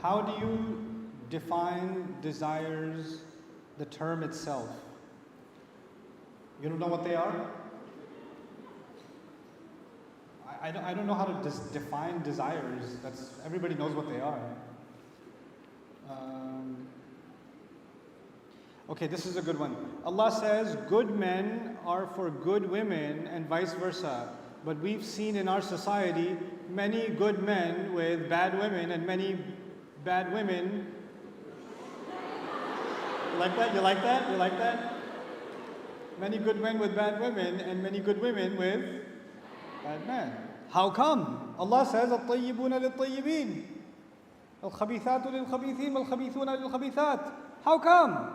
how do you define desires, the term itself? You don't know what they are? I don't know how to define desires. Everybody knows what they are. Okay, this is a good one. Allah says good men are for good women and vice versa. But we've seen in our society many good men with bad women and many bad women. You like that? You like that? You like that? Many good men with bad women and many good women with bad men. How come? Allah says, الطيبون للطيبين الخبيثات للخبيثين والخبيثون للخبيثات. How come?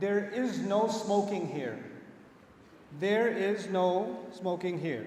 there is no smoking here. There is no smoking here.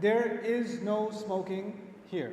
There is no smoking here.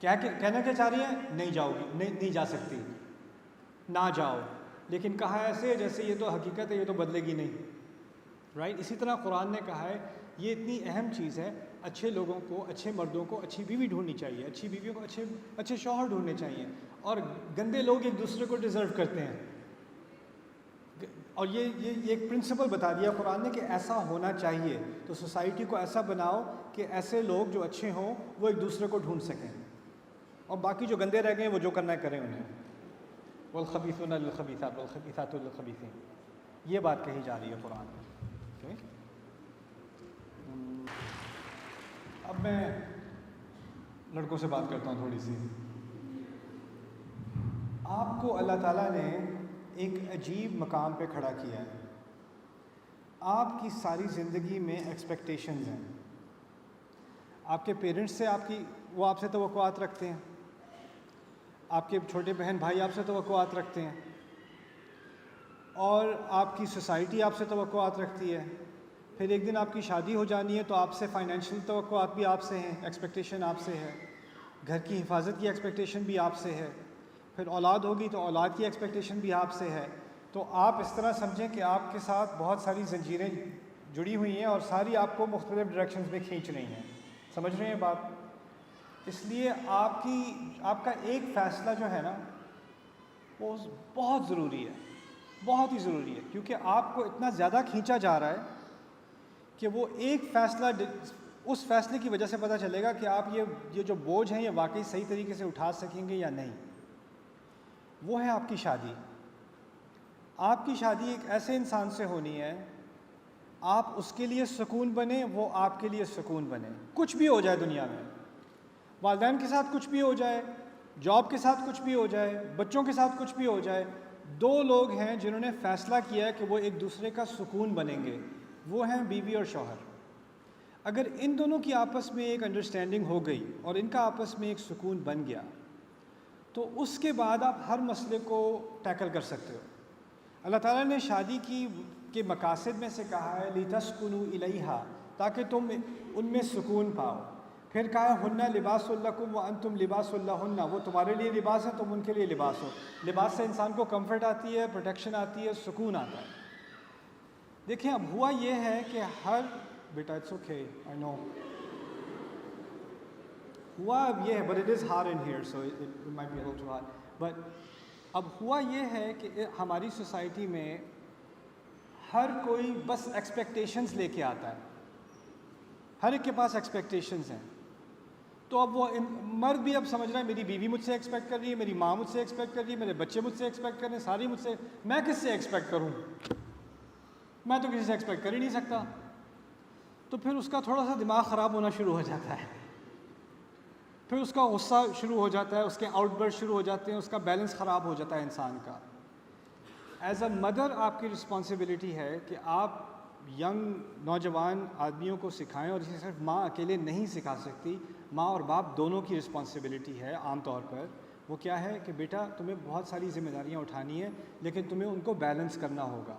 کہنا کیا چاہ رہی ہیں؟ نہیں جاؤ گی، نہیں جا سکتی، نہ جاؤ، لیکن کہا ایسے جیسے یہ تو حقیقت ہے، یہ تو بدلے گی نہیں، رائٹ؟ اسی طرح قرآن نے کہا ہے یہ اتنی اہم چیز ہے، اچھے لوگوں کو، اچھے مردوں کو اچھی بیوی ڈھونڈنی چاہیے، اچھی بیویوں کو اچھے شوہر ڈھونڈنے چاہیے، اور گندے لوگ ایک دوسرے کو ڈیزرو کرتے ہیں، اور یہ ایک پرنسپل بتا دیا قرآن نے کہ ایسا ہونا چاہیے، تو سوسائٹی کو ایسا بناؤ کہ ایسے لوگ جو اچھے ہوں وہ ایک دوسرے کو ڈھونڈ سکیں، اور باقی جو گندے رہ گئے وہ جو کرنا ہے کریں انہیں، والخبیثون للخبیثات والخبیثات للخبیثین، یہ بات کہی جا رہی ہے قرآن میں. Okay؟ اب میں لڑکوں سے بات کرتا ہوں تھوڑی سی. آپ کو اللہ تعالیٰ نے ایک عجیب مقام پہ کھڑا کیا ہے. آپ کی ساری زندگی میں ایکسپیکٹیشنز ہیں. آپ کے پیرنٹس سے وہ آپ سے توقعات رکھتے ہیں، آپ کے چھوٹے بہن بھائی آپ سے توقعات رکھتے ہیں، اور آپ کی سوسائٹی آپ سے توقعات رکھتی ہے. پھر ایک دن آپ کی شادی ہو جانی ہے تو آپ سے فائنینشیل توقعات بھی آپ سے ہیں، ایکسپیکٹیشن آپ سے ہے، گھر کی حفاظت کی ایکسپیکٹیشن بھی آپ سے ہے، پھر اولاد ہوگی تو اولاد کی ایکسپیکٹیشن بھی آپ سے ہے. تو آپ اس طرح سمجھیں کہ آپ کے ساتھ بہت ساری زنجیریں جڑی ہوئی ہیں اور ساری آپ کو مختلف ڈائریکشنز میں کھینچ رہی ہیں. سمجھ رہے ہیں بات؟ اس لیے آپ کا ایک فیصلہ جو ہے نا وہ بہت ضروری ہے، بہت ہی ضروری ہے، کیونکہ آپ کو اتنا زیادہ کھینچا جا رہا ہے کہ وہ ایک فیصلہ، اس فیصلے کی وجہ سے پتہ چلے گا کہ آپ یہ جو بوجھ ہیں یہ واقعی صحیح طریقے سے اٹھا سکیں گے یا نہیں. وہ ہے آپ کی شادی. آپ کی شادی ایک ایسے انسان سے ہونی ہے، آپ اس کے لیے سکون بنیں، وہ آپ کے لیے سکون بنے. کچھ بھی ہو جائے دنیا میں، والدین کے ساتھ کچھ بھی ہو جائے، جاب کے ساتھ کچھ بھی ہو جائے، بچوں کے ساتھ کچھ بھی ہو جائے، دو لوگ ہیں جنہوں نے فیصلہ کیا ہے کہ وہ ایک دوسرے کا سکون بنیں گے، وہ ہیں بیوی اور شوہر. اگر ان دونوں کی آپس میں ایک انڈرسٹینڈنگ ہو گئی اور ان کا آپس میں ایک سکون بن گیا تو اس کے بعد آپ ہر مسئلے کو ٹیکل کر سکتے ہو. اللہ تعالیٰ نے شادی کے مقاصد میں سے کہا ہے لِتَسْكُنُوا إِلَيْهَا، تاکہ تم ان میں سکون پاؤ. پھر کہا ہے ہُنَّ لِبَاسٌ لَكُمْ وَأَنْتُمْ لِبَاسٌ لَهُنَّ، وہ تمہارے لیے لباس ہے، تم ان کے لیے لباس ہو. لباس سے انسان کو کمفرٹ آتی ہے، پروٹیکشن آتی ہے، سکون آتا ہے. دیکھیں اب ہوا یہ ہے کہ بیٹا اٹس اوکے آئی نو، ہوا اب یہ ہے but it is hard in here so it might be too hard. But اب ہوا یہ ہے کہ ہماری سوسائٹی میں ہر کوئی بس ایکسپیکٹیشنز لے کے آتا ہے، ہر ایک کے پاس ایکسپیکٹیشنز ہیں. تو اب وہ مرد بھی اب سمجھ رہا ہے میری بیوی مجھ سے ایکسپیکٹ کر رہی ہے، میری ماں مجھ سے ایکسپیکٹ کر رہی ہے، میرے بچے مجھ سے ایکسپیکٹ کر رہے ہیں، ساری مجھ سے، میں کس سے ایکسپیکٹ کروں؟ میں تو کسی سے ایکسپیکٹ کر ہی نہیں سکتا. تو پھر اس کا تھوڑا سا دماغ خراب ہونا شروع ہو جاتا ہے، پھر اس کا غصہ شروع ہو جاتا ہے، اس کے آؤٹ برسٹ شروع ہو جاتے ہیں، اس کا بیلنس خراب ہو جاتا ہے انسان کا. ایز اے مدر آپ کی رسپانسبلٹی ہے کہ آپ ینگ نوجوان آدمیوں کو سکھائیں، اور اسے صرف ماں اکیلے نہیں سکھا سکتی، ماں اور باپ دونوں کی رسپانسبلٹی ہے. عام طور پر وہ کیا ہے کہ بیٹا تمہیں بہت ساری ذمہ داریاں اٹھانی ہیں لیکن تمہیں ان کو بیلنس کرنا ہوگا.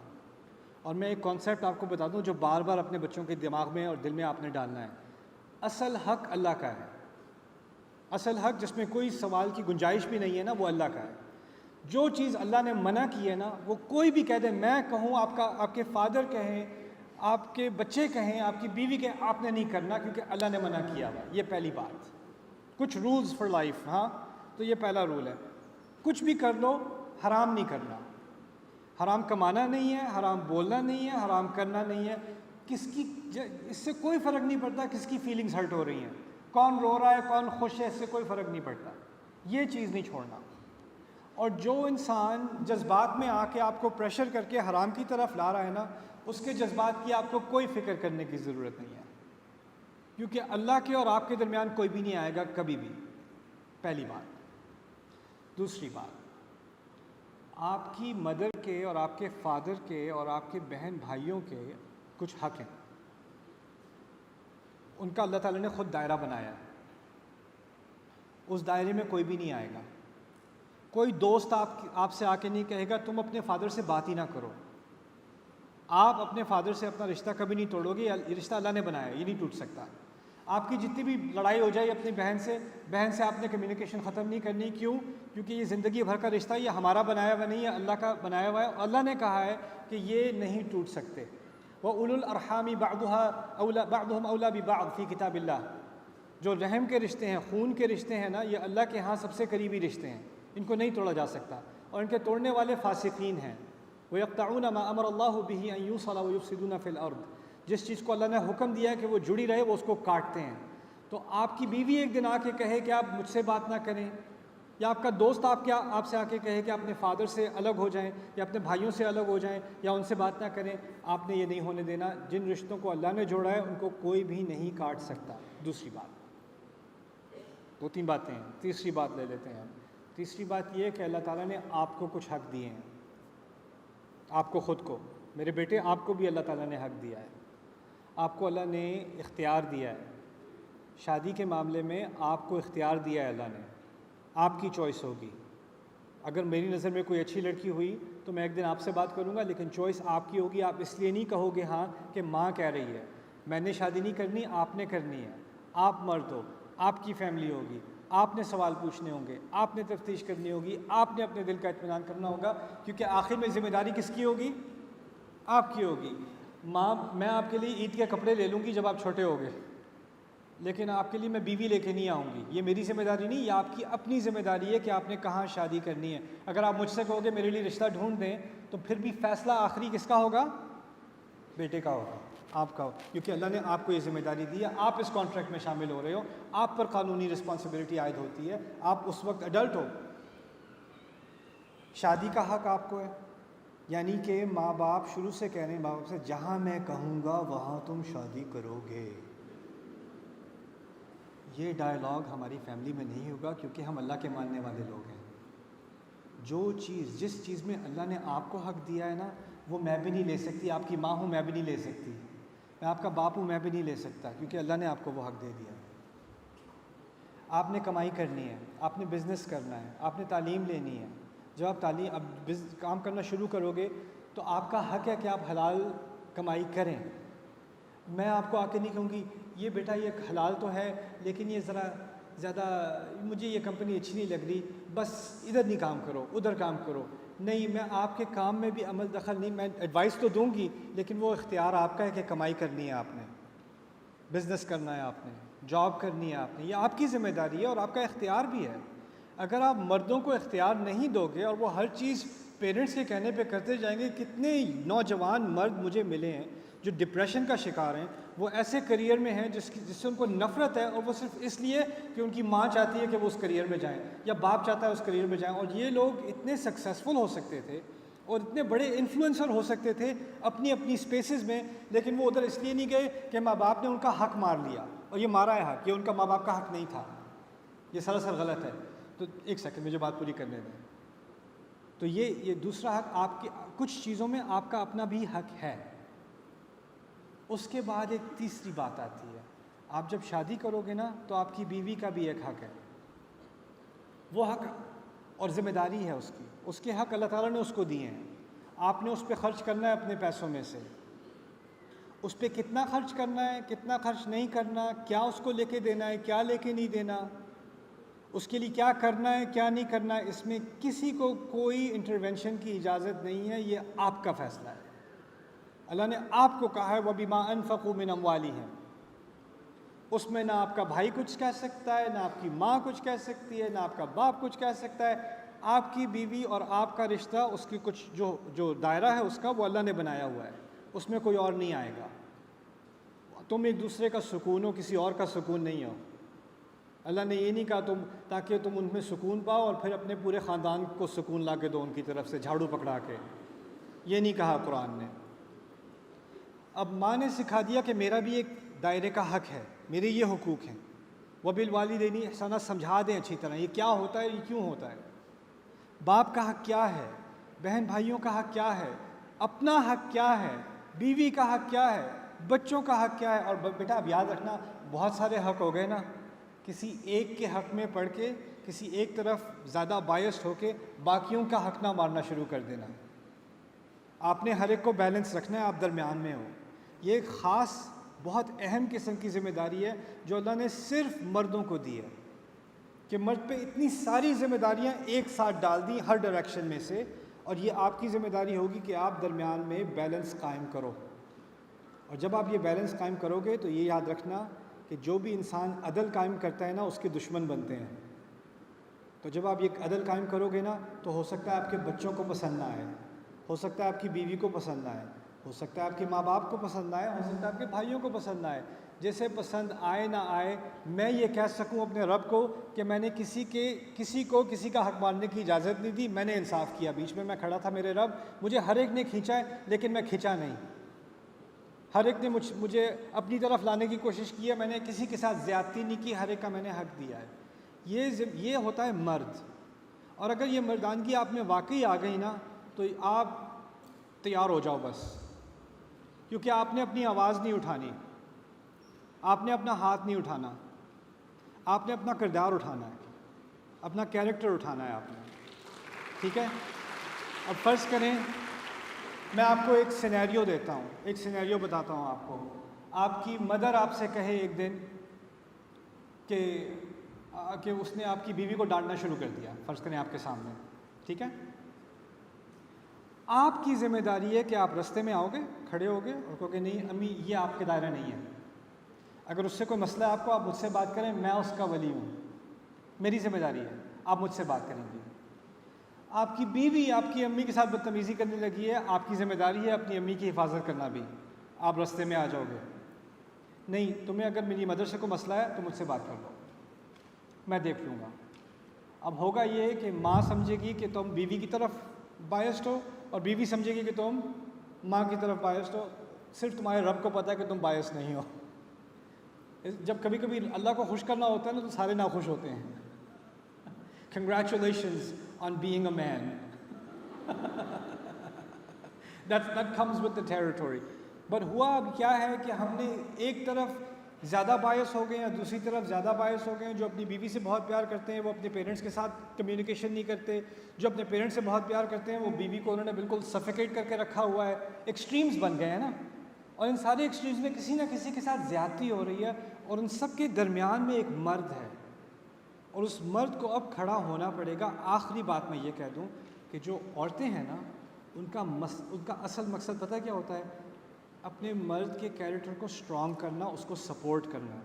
اور میں ایک کانسیپٹ آپ کو بتا دوں جو بار بار اپنے بچوں کے دماغ میں اور دل میں آپ نے ڈالنا ہے. اصل حق اللہ کا ہے، اصل حق جس میں کوئی سوال کی گنجائش بھی نہیں ہے نا، وہ اللہ کا ہے. جو چیز اللہ نے منع کی ہے نا، وہ کوئی بھی کہہ دے، میں کہوں، آپ کے فادر کہیں، آپ کے بچے کہیں، آپ کی بیوی کہیں، آپ نے نہیں کرنا کیونکہ اللہ نے منع کیا ہوا. یہ پہلی بات. کچھ رولز فار لائف، ہاں تو یہ پہلا رول ہے. کچھ بھی کر لو، حرام نہیں کرنا. حرام کمانا نہیں ہے، حرام بولنا نہیں ہے، حرام کرنا نہیں ہے. اس سے کوئی فرق نہیں پڑتا کس کی فیلنگز ہرٹ ہو رہی ہیں، کون رو رہا ہے کون خوش ہے، اس سے کوئی فرق نہیں پڑتا. یہ چیز نہیں چھوڑنا. اور جو انسان جذبات میں آ کے آپ کو پریشر کر کے حرام کی طرف لا رہا ہے نا، اس کے جذبات کی آپ کو کوئی فکر کرنے کی ضرورت نہیں ہے، کیونکہ اللہ کے اور آپ کے درمیان کوئی بھی نہیں آئے گا کبھی بھی. پہلی بات. دوسری بات، آپ کی مدر کے اور آپ کے فادر کے اور آپ کے بہن بھائیوں کے کچھ حق ہیں، ان کا اللہ تعالیٰ نے خود دائرہ بنایا ہے. اس دائرے میں کوئی بھی نہیں آئے گا. کوئی دوست آپ سے آ کے نہیں کہے گا تم اپنے فادر سے بات ہی نہ کرو. آپ اپنے فادر سے اپنا رشتہ کبھی نہیں توڑو گے، یہ رشتہ اللہ نے بنایا ہے، یہ نہیں ٹوٹ سکتا. آپ کی جتنی بھی لڑائی ہو جائے اپنی بہن سے آپ نے کمیونیکیشن ختم نہیں کرنی. کیوں؟ کیونکہ یہ زندگی بھر کا رشتہ یہ ہمارا بنایا ہوا نہیں ہے, اللہ کا بنایا ہوا ہے. اور اللہ نے کہا ہے کہ یہ نہیں ٹوٹ سکتے. وَأُولُو الْأَرْحَامِ بَعْضُهُمْ أَوْلَىٰ بِبَعْضٍ فِي کتاب اللہ. جو رحم کے رشتے ہیں, خون کے رشتے ہیں نا, یہ اللہ کے ہاں سب سے قریبی رشتے ہیں, ان کو نہیں توڑا جا سکتا. اور ان کے توڑنے والے فاسقین ہیں. وَيَقْطَعُونَ مَا أَمَرَ اللَّهُ بِهِ أَن يُوصَلَ وَيُفْسِدُونَ فِي الْأَرْضِ. جس چیز کو اللہ نے حکم دیا ہے کہ وہ جڑی رہے, وہ اس کو کاٹتے ہیں. تو آپ کی بیوی ایک دن آ کے کہے کہ آپ مجھ سے بات نہ کریں, یا آپ کا دوست آپ سے آ کے کہے کہ اپنے فادر سے الگ ہو جائیں, یا اپنے بھائیوں سے الگ ہو جائیں, یا ان سے بات نہ کریں, آپ نے یہ نہیں ہونے دینا. جن رشتوں کو اللہ نے جوڑا ہے ان کو کوئی بھی نہیں کاٹ سکتا. دوسری بات, 2-3 باتیں ہیں, تیسری بات لے لیتے ہیں. تیسری بات یہ کہ اللہ تعالیٰ نے آپ کو کچھ حق دیے ہیں, آپ کو خود کو. میرے بیٹے, آپ کو بھی اللہ تعالیٰ نے حق دیا ہے. آپ کو اللہ نے اختیار دیا ہے. شادی کے معاملے میں آپ کو اختیار دیا ہے اللہ نے, آپ کی چوائس ہوگی. اگر میری نظر میں کوئی اچھی لڑکی ہوئی تو میں ایک دن آپ سے بات کروں گا, لیکن چوائس آپ کی ہوگی. آپ اس لیے نہیں کہو گے ہاں کہ ماں کہہ رہی ہے, میں نے شادی نہیں کرنی, آپ نے کرنی ہے. آپ مرد ہو, آپ کی فیملی ہوگی, آپ نے سوال پوچھنے ہوں گے, آپ نے تفتیش کرنی ہوگی, آپ نے اپنے دل کا اطمینان کرنا ہوگا, کیونکہ آخر میں ذمہ داری کس کی ہوگی؟ آپ کی ہوگی. ماں, میں آپ کے لیے عید کے کپڑے لے لوں گی جب آپ چھوٹے ہوگے, لیکن آپ کے لیے میں بیوی لے کے نہیں آؤں گی. یہ میری ذمہ داری نہیں, یہ آپ کی اپنی ذمہ داری ہے کہ آپ نے کہاں شادی کرنی ہے. اگر آپ مجھ سے کہو گے میرے لیے رشتہ ڈھونڈ دیں, تو پھر بھی فیصلہ آخری کس کا ہوگا؟ بیٹے کا ہوگا, آپ کا ہوگا, کیونکہ اللہ نے آپ کو یہ ذمہ داری دی ہے. آپ اس کانٹریکٹ میں شامل ہو رہے ہو, آپ پر قانونی رسپانسبلٹی عائد ہوتی ہے. آپ اس وقت ایڈلٹ ہو. شادی کا حق آپ کو ہے, یعنی کہ ماں باپ شروع سے کہہ رہے ہیں, ماں باپ سے جہاں میں کہوں گا وہاں تم شادی کرو گے. یہ ڈائلاگ ہماری فیملی میں نہیں ہوگا, کیونکہ ہم اللہ کے ماننے والے لوگ ہیں. جس چیز میں اللہ نے آپ کو حق دیا ہے نا, وہ میں بھی نہیں لے سکتی. آپ کی ماں ہوں, میں بھی نہیں لے سکتی. میں آپ کا باپ ہوں, میں بھی نہیں لے سکتا, کیونکہ اللہ نے آپ کو وہ حق دے دیا. آپ نے کمائی کرنی ہے, آپ نے بزنس کرنا ہے, آپ نے تعلیم لینی ہے. جب آپ کام کرنا شروع کرو گے تو آپ کا حق ہے کہ آپ حلال کمائی کریں. میں آپ کو آ کے نہیں کہوں گی یہ بیٹا یہ حلال تو ہے, لیکن یہ ذرا زیادہ مجھے یہ کمپنی اچھی نہیں لگ رہی, بس ادھر نہیں کام کرو, ادھر کام کرو. نہیں, میں آپ کے کام میں بھی عمل دخل نہیں, میں ایڈوائس تو دوں گی, لیکن وہ اختیار آپ کا ہے کہ کمائی کرنی ہے آپ نے, بزنس کرنا ہے آپ نے, جاب کرنی ہے آپ نے. یہ آپ کی ذمہ داری ہے اور آپ کا اختیار بھی ہے. اگر آپ مردوں کو اختیار نہیں دو گے اور وہ ہر چیز پیرنٹس کے کہنے پہ کرتے جائیں گے, کتنے نوجوان مرد مجھے ملے ہیں جو ڈپریشن کا شکار ہیں, وہ ایسے کریئر میں ہیں جس سے ان کو نفرت ہے, اور وہ صرف اس لیے کہ ان کی ماں چاہتی ہے کہ وہ اس کریئر میں جائیں, یا باپ چاہتا ہے اس کریئر میں جائیں. اور یہ لوگ اتنے سکسیزفل ہو سکتے تھے اور اتنے بڑے انفلوئنسر ہو سکتے تھے اپنی اسپیسز میں, لیکن وہ ادھر اس لیے نہیں گئے کہ ماں باپ نے ان کا حق مار لیا, اور یہ مارا ہے حق, یہ ان کا ماں باپ کا حق نہیں تھا. یہ سراسر غلط ہے. تو ایک سیکنڈ مجھے بات پوری کرنے دیں. تو یہ دوسرا حق, آپ کی کچھ چیزوں میں آپ کا اپنا بھی حق ہے. اس کے بعد ایک تیسری بات آتی ہے, آپ جب شادی کرو گے نا تو آپ کی بیوی کا بھی ایک حق ہے. وہ حق اور ذمہ داری ہے اس کے حق اللہ تعالیٰ نے اس کو دیے ہیں. آپ نے اس پہ خرچ کرنا ہے اپنے پیسوں میں سے. اس پہ کتنا خرچ کرنا ہے, کتنا خرچ نہیں کرنا, کیا اس کو لے کے دینا ہے, کیا لے کے نہیں دینا, اس کے لیے کیا کرنا ہے کیا نہیں کرنا ہے, اس میں کسی کو کوئی انٹرونشن کی اجازت نہیں ہے. یہ آپ کا فیصلہ ہے. اللہ نے آپ کو کہا ہے وَبِمَا أَنفَقُوا مِنْ أَمْوَالِهِمْ. اس میں نہ آپ کا بھائی کچھ کہہ سکتا ہے, نہ آپ کی ماں کچھ کہہ سکتی ہے, نہ آپ کا باپ کچھ کہہ سکتا ہے. آپ کی بیوی اور آپ کا رشتہ, اس کی کچھ جو دائرہ ہے اس کا, وہ اللہ نے بنایا ہوا ہے. اس میں کوئی اور نہیں آئے گا. تم ایک دوسرے کا سکون ہو, کسی اور کا سکون نہیں ہو. اللہ نے یہ نہیں کہا تاکہ تم ان میں سکون پاؤ اور پھر اپنے پورے خاندان کو سکون لا کے دو ان کی طرف سے جھاڑو پکڑا کے. یہ نہیں کہا قرآن نے. اب ماں نے سکھا دیا کہ میرا بھی ایک دائرے کا حق ہے, میرے یہ حقوق ہیں. وَبِالْوَالِدَيْنِ احسانا, سمجھا دیں اچھی طرح یہ کیا ہوتا ہے, یہ کیوں ہوتا ہے. باپ کا حق کیا ہے, بہن بھائیوں کا حق کیا ہے, اپنا حق کیا ہے, بیوی کا حق کیا ہے, بچوں کا حق کیا ہے. اور بیٹا اب یاد رکھنا, بہت سارے حق ہو گئے نا, کسی ایک کے حق میں پڑھ کے, کسی ایک طرف زیادہ بائسڈ ہو کے باقیوں کا حق نہ مارنا شروع کر دینا. آپ نے ہر ایک کو بیلنس رکھنا ہے, آپ درمیان میں ہو. یہ ایک خاص بہت اہم قسم کی ذمہ داری ہے جو اللہ نے صرف مردوں کو دی ہے، کہ مرد پہ اتنی ساری ذمہ داریاں ایک ساتھ ڈال دیں ہر ڈائریکشن میں سے، اور یہ آپ کی ذمہ داری ہوگی کہ آپ درمیان میں بیلنس قائم کرو. اور جب آپ یہ بیلنس قائم کرو گے تو یہ یاد رکھنا کہ جو بھی انسان عدل قائم کرتا ہے نا اس کے دشمن بنتے ہیں. تو جب آپ یہ عدل قائم کرو گے نا تو ہو سکتا ہے آپ کے بچوں کو پسند نہ آئے، ہو سکتا ہے آپ کی بیوی کو پسند نہ آئے، ہو سکتا ہے آپ کے ماں باپ کو پسند نہ آئے، ہو سکتا ہے آپ کے بھائیوں کو پسند نہ آئے. جیسے پسند آئے نہ آئے، میں یہ کہہ سکوں اپنے رب کو کہ میں نے کسی کو کسی کا حق ماننے کی اجازت نہیں دی، میں نے انصاف کیا. بیچ میں کھڑا تھا، میرے رب مجھے ہر ایک نے کھینچا ہے لیکن میں کھینچا نہیں. ہر ایک نے مجھے اپنی طرف لانے کی کوشش کی ہے، میں نے کسی کے ساتھ زیادتی نہیں کی، ہر ایک کا میں نے حق دیا ہے. یہ ہوتا ہے مرد. اور اگر یہ مردانگی آپ میں واقعی آ گئی نا تو آپ تیار ہو جاؤ بس، کیونکہ آپ نے اپنی آواز نہیں اٹھانی، آپ نے اپنا ہاتھ نہیں اٹھانا، آپ نے اپنا کردار اٹھانا ہے، اپنا کیریکٹر اٹھانا ہے آپ نے. ٹھیک ہے؟ اب فرض کریں میں آپ کو ایک سینیریو دیتا ہوں، ایک سینیریو بتاتا ہوں آپ کو. آپ کی مدر آپ سے کہے ایک دن کہ اس نے آپ کی بیوی کو ڈانٹنا شروع کر دیا، فرض کریں آپ کے سامنے. ٹھیک ہے؟ آپ کی ذمہ داری ہے کہ آپ رستے میں آؤ گے، کھڑے ہو گے اور کہو گے نہیں امی یہ آپ کے دائرہ نہیں ہے. اگر اس سے کوئی مسئلہ ہے آپ مجھ سے بات کریں، میں اس کا ولی ہوں، میری ذمہ داری ہے، آپ مجھ سے بات کریں گے. آپ کی بیوی آپ کی امی کے ساتھ بدتمیزی کرنے لگی ہے، آپ کی ذمہ داری ہے اپنی امی کی حفاظت کرنا بھی. آپ رستے میں آ جاؤ گے، نہیں تمہیں اگر میری مدر سے کوئی مسئلہ ہے تو مجھ سے بات کر لو، میں دیکھ لوں گا. اب ہوگا یہ کہ ماں سمجھے گی کہ تم بیوی کی طرف بائسڈ ہو اور بیوی سمجھے گی کہ تم ماں کی طرف بائسڈ ہو. صرف تمہارے رب کو پتہ ہے کہ تم بائس نہیں ہو. جب کبھی کبھی اللہ کو خوش کرنا ہوتا ہے نا تو سارے ناخوش ہوتے ہیں. Congratulations on being a man. That comes with the territory. But ہوا اب کیا ہے کہ ہم نے ایک طرف زیادہ باعث ہو گئے ہیں، دوسری طرف زیادہ باعث ہو گئے ہیں. جو اپنی بیوی سے بہت پیار کرتے ہیں وہ اپنے پیرنٹس کے ساتھ کمیونیکیشن نہیں کرتے، جو اپنے پیرنٹس سے بہت پیار کرتے ہیں وہ بیوی کو انہوں نے بالکل سفیکیٹ کر کے رکھا ہوا ہے. ایکسٹریمز بن گئے ہیں نا، اور ان سارے ایکسٹریمز میں کسی نہ کسی کے ساتھ زیادتی ہو رہی ہے، اور ان سب کے درمیان میں ایک مرد ہے، اور اس مرد کو اب کھڑا ہونا پڑے گا. آخری بات میں یہ کہہ دوں کہ جو عورتیں ہیں نا ان کا اصل مقصد پتہ کیا ہوتا ہے؟ اپنے مرد کے کیریکٹر کو سٹرونگ کرنا، اس کو سپورٹ کرنا،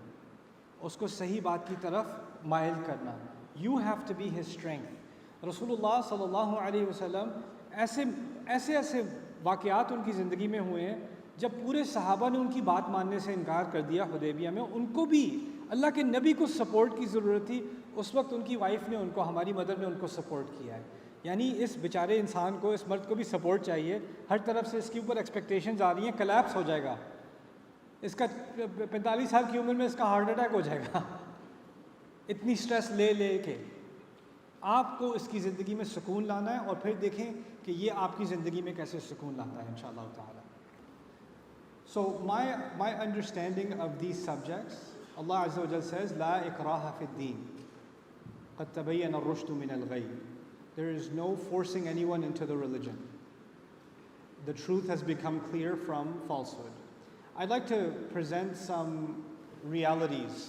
اس کو صحیح بات کی طرف مائل کرنا. You have to be his strength. رسول اللہ صلی اللہ علیہ وسلم ایسے واقعات ان کی زندگی میں ہوئے ہیں جب پورے صحابہ نے ان کی بات ماننے سے انکار کر دیا حدیبیہ میں. ان کو بھی اللہ کے نبی کو سپورٹ کی ضرورت تھی، اس وقت ان کی وائف نے ان کو، ہماری مدر نے ان کو سپورٹ کیا ہے. یعنی اس بیچارے انسان کو، اس مرد کو بھی سپورٹ چاہیے. ہر طرف سے اس کے اوپر ایکسپیکٹیشنز آ رہی ہیں، کلیپس ہو جائے گا. اس کا 45 سال کی عمر میں اس کا ہارٹ اٹیک ہو جائے گا اتنی سٹریس لے کے. آپ کو اس کی زندگی میں سکون لانا ہے، اور پھر دیکھیں کہ یہ آپ کی زندگی میں کیسے سکون لاتا ہے انشاءاللہ تعالی. So my understanding of these subjects, Allah Azza wa Jal says, لا إكراه في الدين قد تبين الرشد من الغي. There is no forcing anyone into the religion. The truth has become clear from falsehood. I'd like to present some realities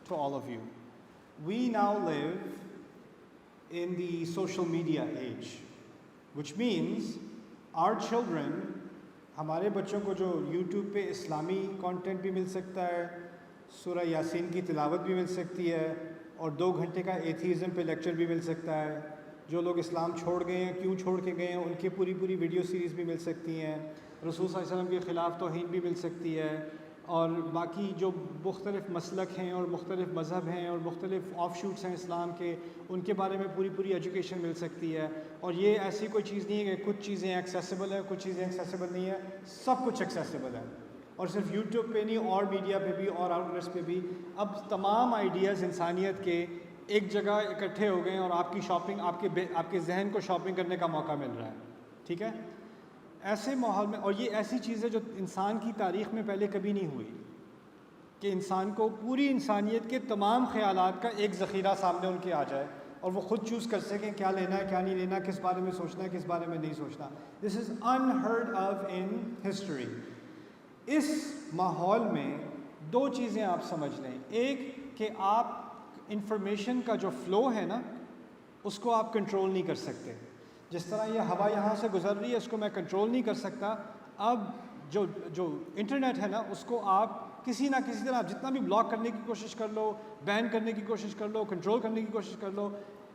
to all of you. We now live in the social media age, which means our children, ہمارے بچوں کو جو YouTube پہ اسلامی content بھی مل سکتا ہے، سورہ یاسین کی تلاوت بھی مل سکتی ہے، اور 2 گھنٹے کا ایتھیزم پہ لیکچر بھی مل سکتا ہے. جو لوگ اسلام چھوڑ گئے ہیں، کیوں چھوڑ کے گئے ہیں، ان کی پوری ویڈیو سیریز بھی مل سکتی ہیں. رسول صلی اللہ علیہ وسلم کے خلاف توہین بھی مل سکتی ہے، اور باقی جو مختلف مسلک ہیں اور مختلف مذہب ہیں اور مختلف آف شوٹس ہیں اسلام کے، ان کے بارے میں پوری ایجوکیشن مل سکتی ہے. اور یہ ایسی کوئی چیز نہیں ہے کہ کچھ چیزیں ایکسیسیبل ہیں، کچھ چیزیں ایکسیسیبل نہیں ہیں، سب کچھ ایکسیسیبل ہے. اور صرف یوٹیوب پہ نہیں، اور میڈیا پہ بھی اور آؤٹلیٹس پہ بھی اب تمام آئیڈیاز انسانیت کے ایک جگہ اکٹھے ہو گئے ہیں، اور آپ کی شاپنگ، آپ کے ذہن کو شاپنگ کرنے کا موقع مل رہا ہے. ٹھیک ہے؟ ایسے ماحول میں، اور یہ ایسی چیزیں جو انسان کی تاریخ میں پہلے کبھی نہیں ہوئی کہ انسان کو پوری انسانیت کے تمام خیالات کا ایک ذخیرہ سامنے ان کے آ جائے اور وہ خود چوز کر سکیں کیا لینا ہے کیا نہیں لینا، کس بارے میں سوچنا ہے کس بارے میں نہیں سوچنا. دس از انہرڈ آف ان ہسٹری. اس ماحول میں دو چیزیں آپ سمجھ لیں. ایک کہ آپ انفارمیشن کا جو فلو ہے نا اس کو آپ کنٹرول نہیں کر سکتے. جس طرح یہ ہوا یہاں سے گزر رہی ہے اس کو میں کنٹرول نہیں کر سکتا. اب جو انٹرنیٹ ہے نا اس کو آپ کسی نہ کسی طرح جتنا بھی بلاک کرنے کی کوشش کر لو, بین کرنے کی کوشش کر لو, کنٹرول کرنے کی کوشش کر لو,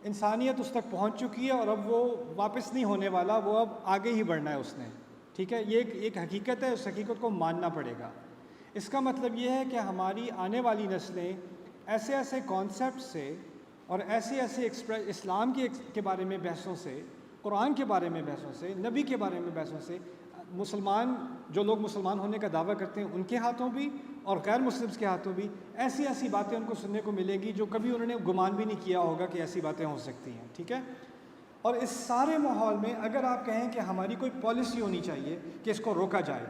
انسانیت اس تک پہنچ چکی ہے اور اب وہ واپس نہیں ہونے والا, وہ اب آگے ہی بڑھنا ہے اس نے. ٹھیک ہے, یہ ایک حقیقت ہے, اس حقیقت کو ماننا پڑے گا. اس کا مطلب یہ ہے کہ ہماری آنے والی نسلیں ایسے ایسے کانسیپٹ سے اور ایسے اسلام کے بارے میں بحثوں سے, قرآن کے بارے میں بحثوں سے, نبی کے بارے میں بحثوں سے, مسلمان جو لوگ مسلمان ہونے کا دعویٰ کرتے ہیں ان کے ہاتھوں بھی اور غیر مسلمس کے ہاتھوں بھی ایسی باتیں ان کو سننے کو ملیں گی جو کبھی انہوں نے گمان بھی نہیں کیا ہوگا کہ ایسی باتیں ہو سکتی ہیں. ٹھیک ہے, اور اس سارے ماحول میں اگر آپ کہیں کہ ہماری کوئی پالیسی ہونی چاہیے کہ اس کو روکا جائے,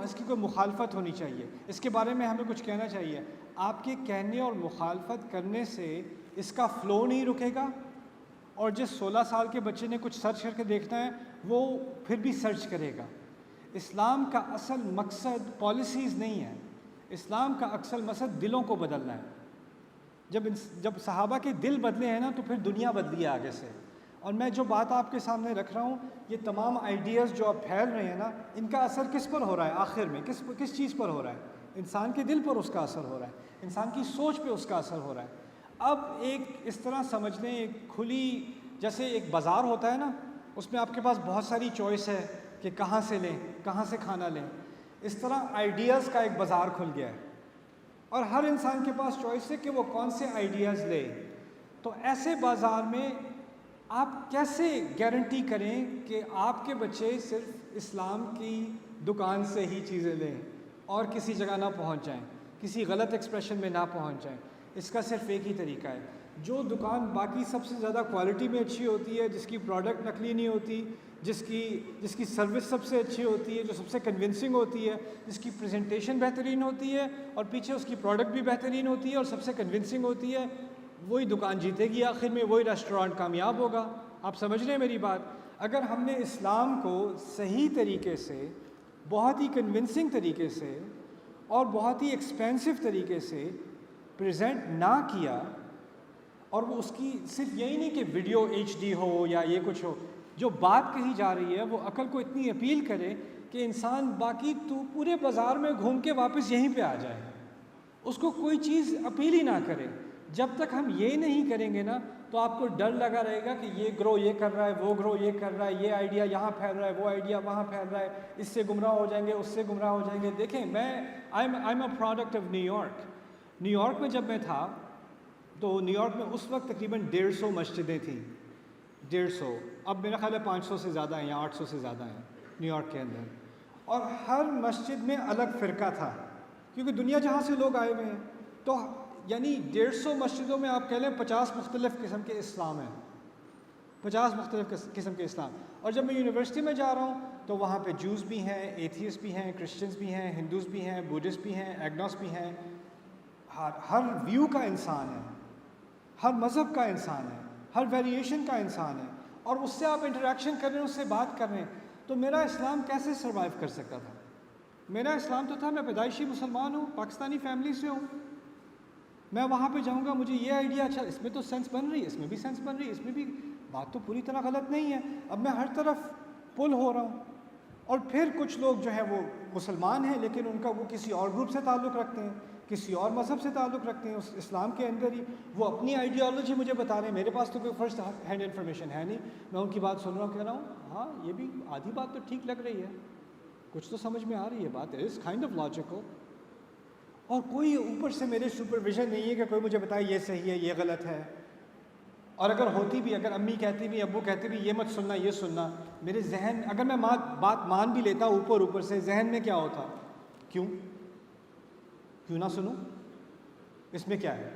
اس کی کوئی مخالفت ہونی چاہیے, اس کے بارے میں ہمیں کچھ کہنا چاہیے, آپ کے کہنے اور مخالفت کرنے سے اس کا فلو نہیں رکے گا. اور جس 16 سال کے بچے نے کچھ سرچ کر کے دیکھنا ہے وہ پھر بھی سرچ کرے گا. اسلام کا اصل مقصد پالیسیز نہیں ہے, اسلام کا اصل مقصد دلوں کو بدلنا ہے. جب صحابہ کے دل بدلے ہیں نا تو پھر دنیا بدلی ہے آگے سے. اور میں جو بات آپ کے سامنے رکھ رہا ہوں, یہ تمام آئیڈیاز جو اب پھیل رہے ہیں نا, ان کا اثر کس پر ہو رہا ہے آخر میں, کس چیز پر ہو رہا ہے؟ انسان کے دل پر اس کا اثر ہو رہا ہے, انسان کی سوچ پہ اس کا اثر ہو رہا ہے. اب ایک اس طرح سمجھ لیں, ایک کھلی جیسے ایک بازار ہوتا ہے نا, اس میں آپ کے پاس بہت ساری چوائس ہے کہ کہاں سے لیں, کہاں سے کھانا لیں. اس طرح آئیڈیاز کا ایک بازار کھل گیا ہے اور ہر انسان کے پاس چوائس ہے کہ وہ کون سے آئیڈیاز لے. تو ایسے بازار میں آپ کیسے گارنٹی کریں کہ آپ کے بچے صرف اسلام کی دکان سے ہی چیزیں لیں اور کسی جگہ نہ پہنچ جائیں, کسی غلط ایکسپریشن میں نہ پہنچ جائیں؟ اس کا صرف ایک ہی طریقہ ہے, جو دکان باقی سب سے زیادہ کوالٹی میں اچھی ہوتی ہے, جس کی پروڈکٹ نقلی نہیں ہوتی, جس کی سروس سب سے اچھی ہوتی ہے, جو سب سے کنونسنگ ہوتی ہے, جس کی پریزنٹیشن بہترین ہوتی ہے اور پیچھے اس کی پروڈکٹ بھی بہترین ہوتی ہے اور سب سے کنونسنگ ہوتی ہے, وہی دکان جیتے گی آخر میں, وہی ریسٹورانٹ کامیاب ہوگا. آپ سمجھ رہے ہیں میری بات؟ اگر ہم نے اسلام کو صحیح طریقے سے, بہت ہی کنونسنگ طریقے سے اور بہت ہی ایکسپینسو طریقے سے پریزنٹ نہ کیا, اور وہ اس کی صرف یہی نہیں کہ ویڈیو HD ہو یا یہ کچھ ہو, جو بات کہی جا رہی ہے وہ عقل کو اتنی اپیل کرے کہ انسان باقی تو پورے بازار میں گھوم کے واپس یہیں پہ آ جائے, اس کو کوئی چیز اپیل ہی نہ کرے. جب تک ہم یہ نہیں کریں گے نا تو آپ کو ڈر لگا رہے گا کہ یہ گروہ یہ کر رہا ہے, وہ گروہ یہ کر رہا ہے, یہ آئیڈیا یہاں پھیل رہا ہے, وہ آئیڈیا وہاں پھیل رہا ہے, اس سے گمراہ ہو جائیں گے, اس سے گمراہ ہو جائیں گے. دیکھیں, I am a product of new York. New York میں جب میں تھا تو نیو یارک میں اس وقت تقریباً 150 مسجدیں تھیں, 150. اب میرا خیال ہے 500 سے زیادہ ہیں یا 800 سے زیادہ ہیں نیو یارک کے اندر, اور ہر مسجد میں الگ فرقہ تھا کیونکہ دنیا جہاں سے لوگ آئے ہوئے ہیں. تو یعنی 150 مسجدوں میں آپ کہہ لیں 50 مختلف قسم کے اسلام ہیں, 50 مختلف قسم کے اسلام. اور جب میں یونیورسٹی میں جا رہا ہوں تو وہاں پہ جوز بھی ہیں, ایتھیسٹ بھی ہیں, کرسچنز بھی ہیں, ہندوز بھی ہیں, بدھسٹ بھی ہیں, ایگنوس بھی ہیں. ہر ویو کا انسان ہے, ہر مذہب کا انسان ہے, ہر ویریشن کا انسان ہے, اور اس سے آپ انٹریکشن کر رہے ہیں, اس سے بات کر رہے ہیں. تو میرا اسلام کیسے سروائیو کر سکتا تھا؟ میرا اسلام تو تھا میں پیدائشی مسلمان ہوں, پاکستانی فیملی سے ہوں, میں وہاں پہ جاؤں گا, مجھے یہ آئیڈیا اچھا, اس میں تو سینس بن رہی ہے, اس میں بھی سینس بن رہی ہے, اس میں بھی بات تو پوری طرح غلط نہیں ہے. اب میں ہر طرف پل ہو رہا ہوں. اور پھر کچھ لوگ جو ہیں وہ مسلمان ہیں لیکن ان کا وہ کسی اور گروپ سے تعلق رکھتے ہیں, کسی اور مذہب سے تعلق رکھتے ہیں, اس اسلام کے اندر ہی وہ اپنی آئیڈیالوجی مجھے بتا رہے ہیں. میرے پاس تو کوئی فرسٹ ہینڈ انفارمیشن ہے نہیں, میں ان کی بات سن رہا ہوں, کہہ رہا ہوں ہاں یہ بھی آدھی بات تو ٹھیک لگ رہی ہے, کچھ تو سمجھ میں آ رہی ہے بات, از کائنڈ آف لاجیکل. اور کوئی اوپر سے میرے سپرویژن نہیں ہے کہ کوئی مجھے بتائے یہ صحیح ہے, یہ غلط ہے. اور اگر ہوتی بھی, اگر امی کہتی بھی, ابو کہتے بھی یہ مت سننا, یہ سننا, میرے ذہن اگر میں بات مان بھی لیتا اوپر سے, ذہن میں کیا ہوتا, کیوں نہ سنوں, اس میں کیا ہے,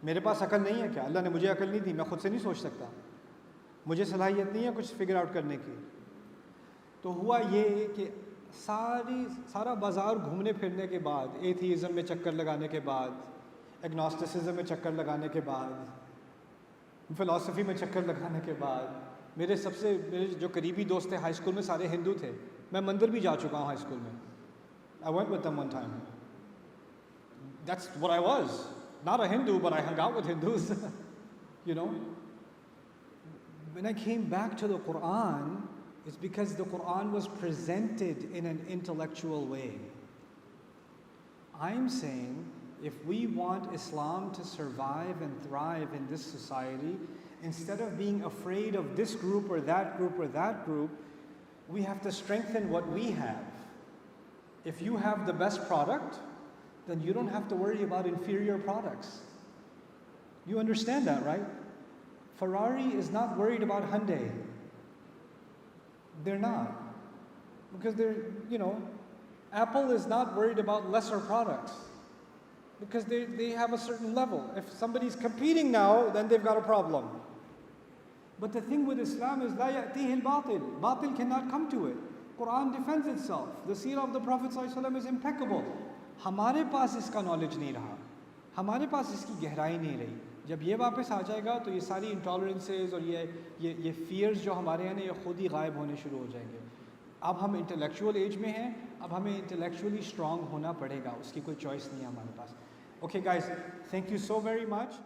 میرے پاس عقل نہیں ہے کیا؟ اللہ نے مجھے عقل نہیں دی, میں خود سے نہیں سوچ سکتا, مجھے صلاحیت نہیں ہے کچھ فگر آؤٹ کرنے کی. تو ہوا یہ کہ سارا بازار گھومنے پھرنے کے بعد, ایتھیزم میں چکر لگانے کے بعد, ایگنوسٹسزم میں چکر لگانے کے بعد, فلسفی میں چکر لگانے کے بعد, میرے جو قریبی دوست تھے ہائی اسکول میں سارے ہندو تھے, میں مندر بھی جا چکا ہوں ہائی اسکول میں, I went with them one time. That's what I was. Not a Hindu, but I hung out with Hindus. You know? When I came back to the Quran, it's because the Quran was presented in an intellectual way. I'm saying if we want Islam to survive and thrive in this society, instead of being afraid of this group or that group or that group, we have to strengthen what we have. If you have the best product, then you don't have to worry about inferior products. You understand that, right? Ferrari is not worried about Hyundai. They're not. Because Apple is not worried about lesser products. Because they have a certain level. If somebody's competing now, then they've got a problem. But the thing with Islam is, لا يأتيه الباطل. Batil cannot come to it. Quran defends itself. The seerah of the Prophet ﷺ is impeccable. ہمارے پاس اس کا knowledge نہیں رہا. ہمارے پاس اس کی گہرائی نہیں رہی. جب یہ واپس آ جائے گا تو یہ ساری انٹالرنسز اور یہ فیئرز جو ہمارے ہیں نا یہ خود ہی غائب ہونے شروع ہو جائیں گے. اب ہم انٹلیکچوئل ایج میں ہیں, اب ہمیں انٹلیکچولی اسٹرانگ ہونا پڑے گا, اس کی کوئی چوائس نہیں ہے ہمارے پاس. Okay guys, thank you so very much.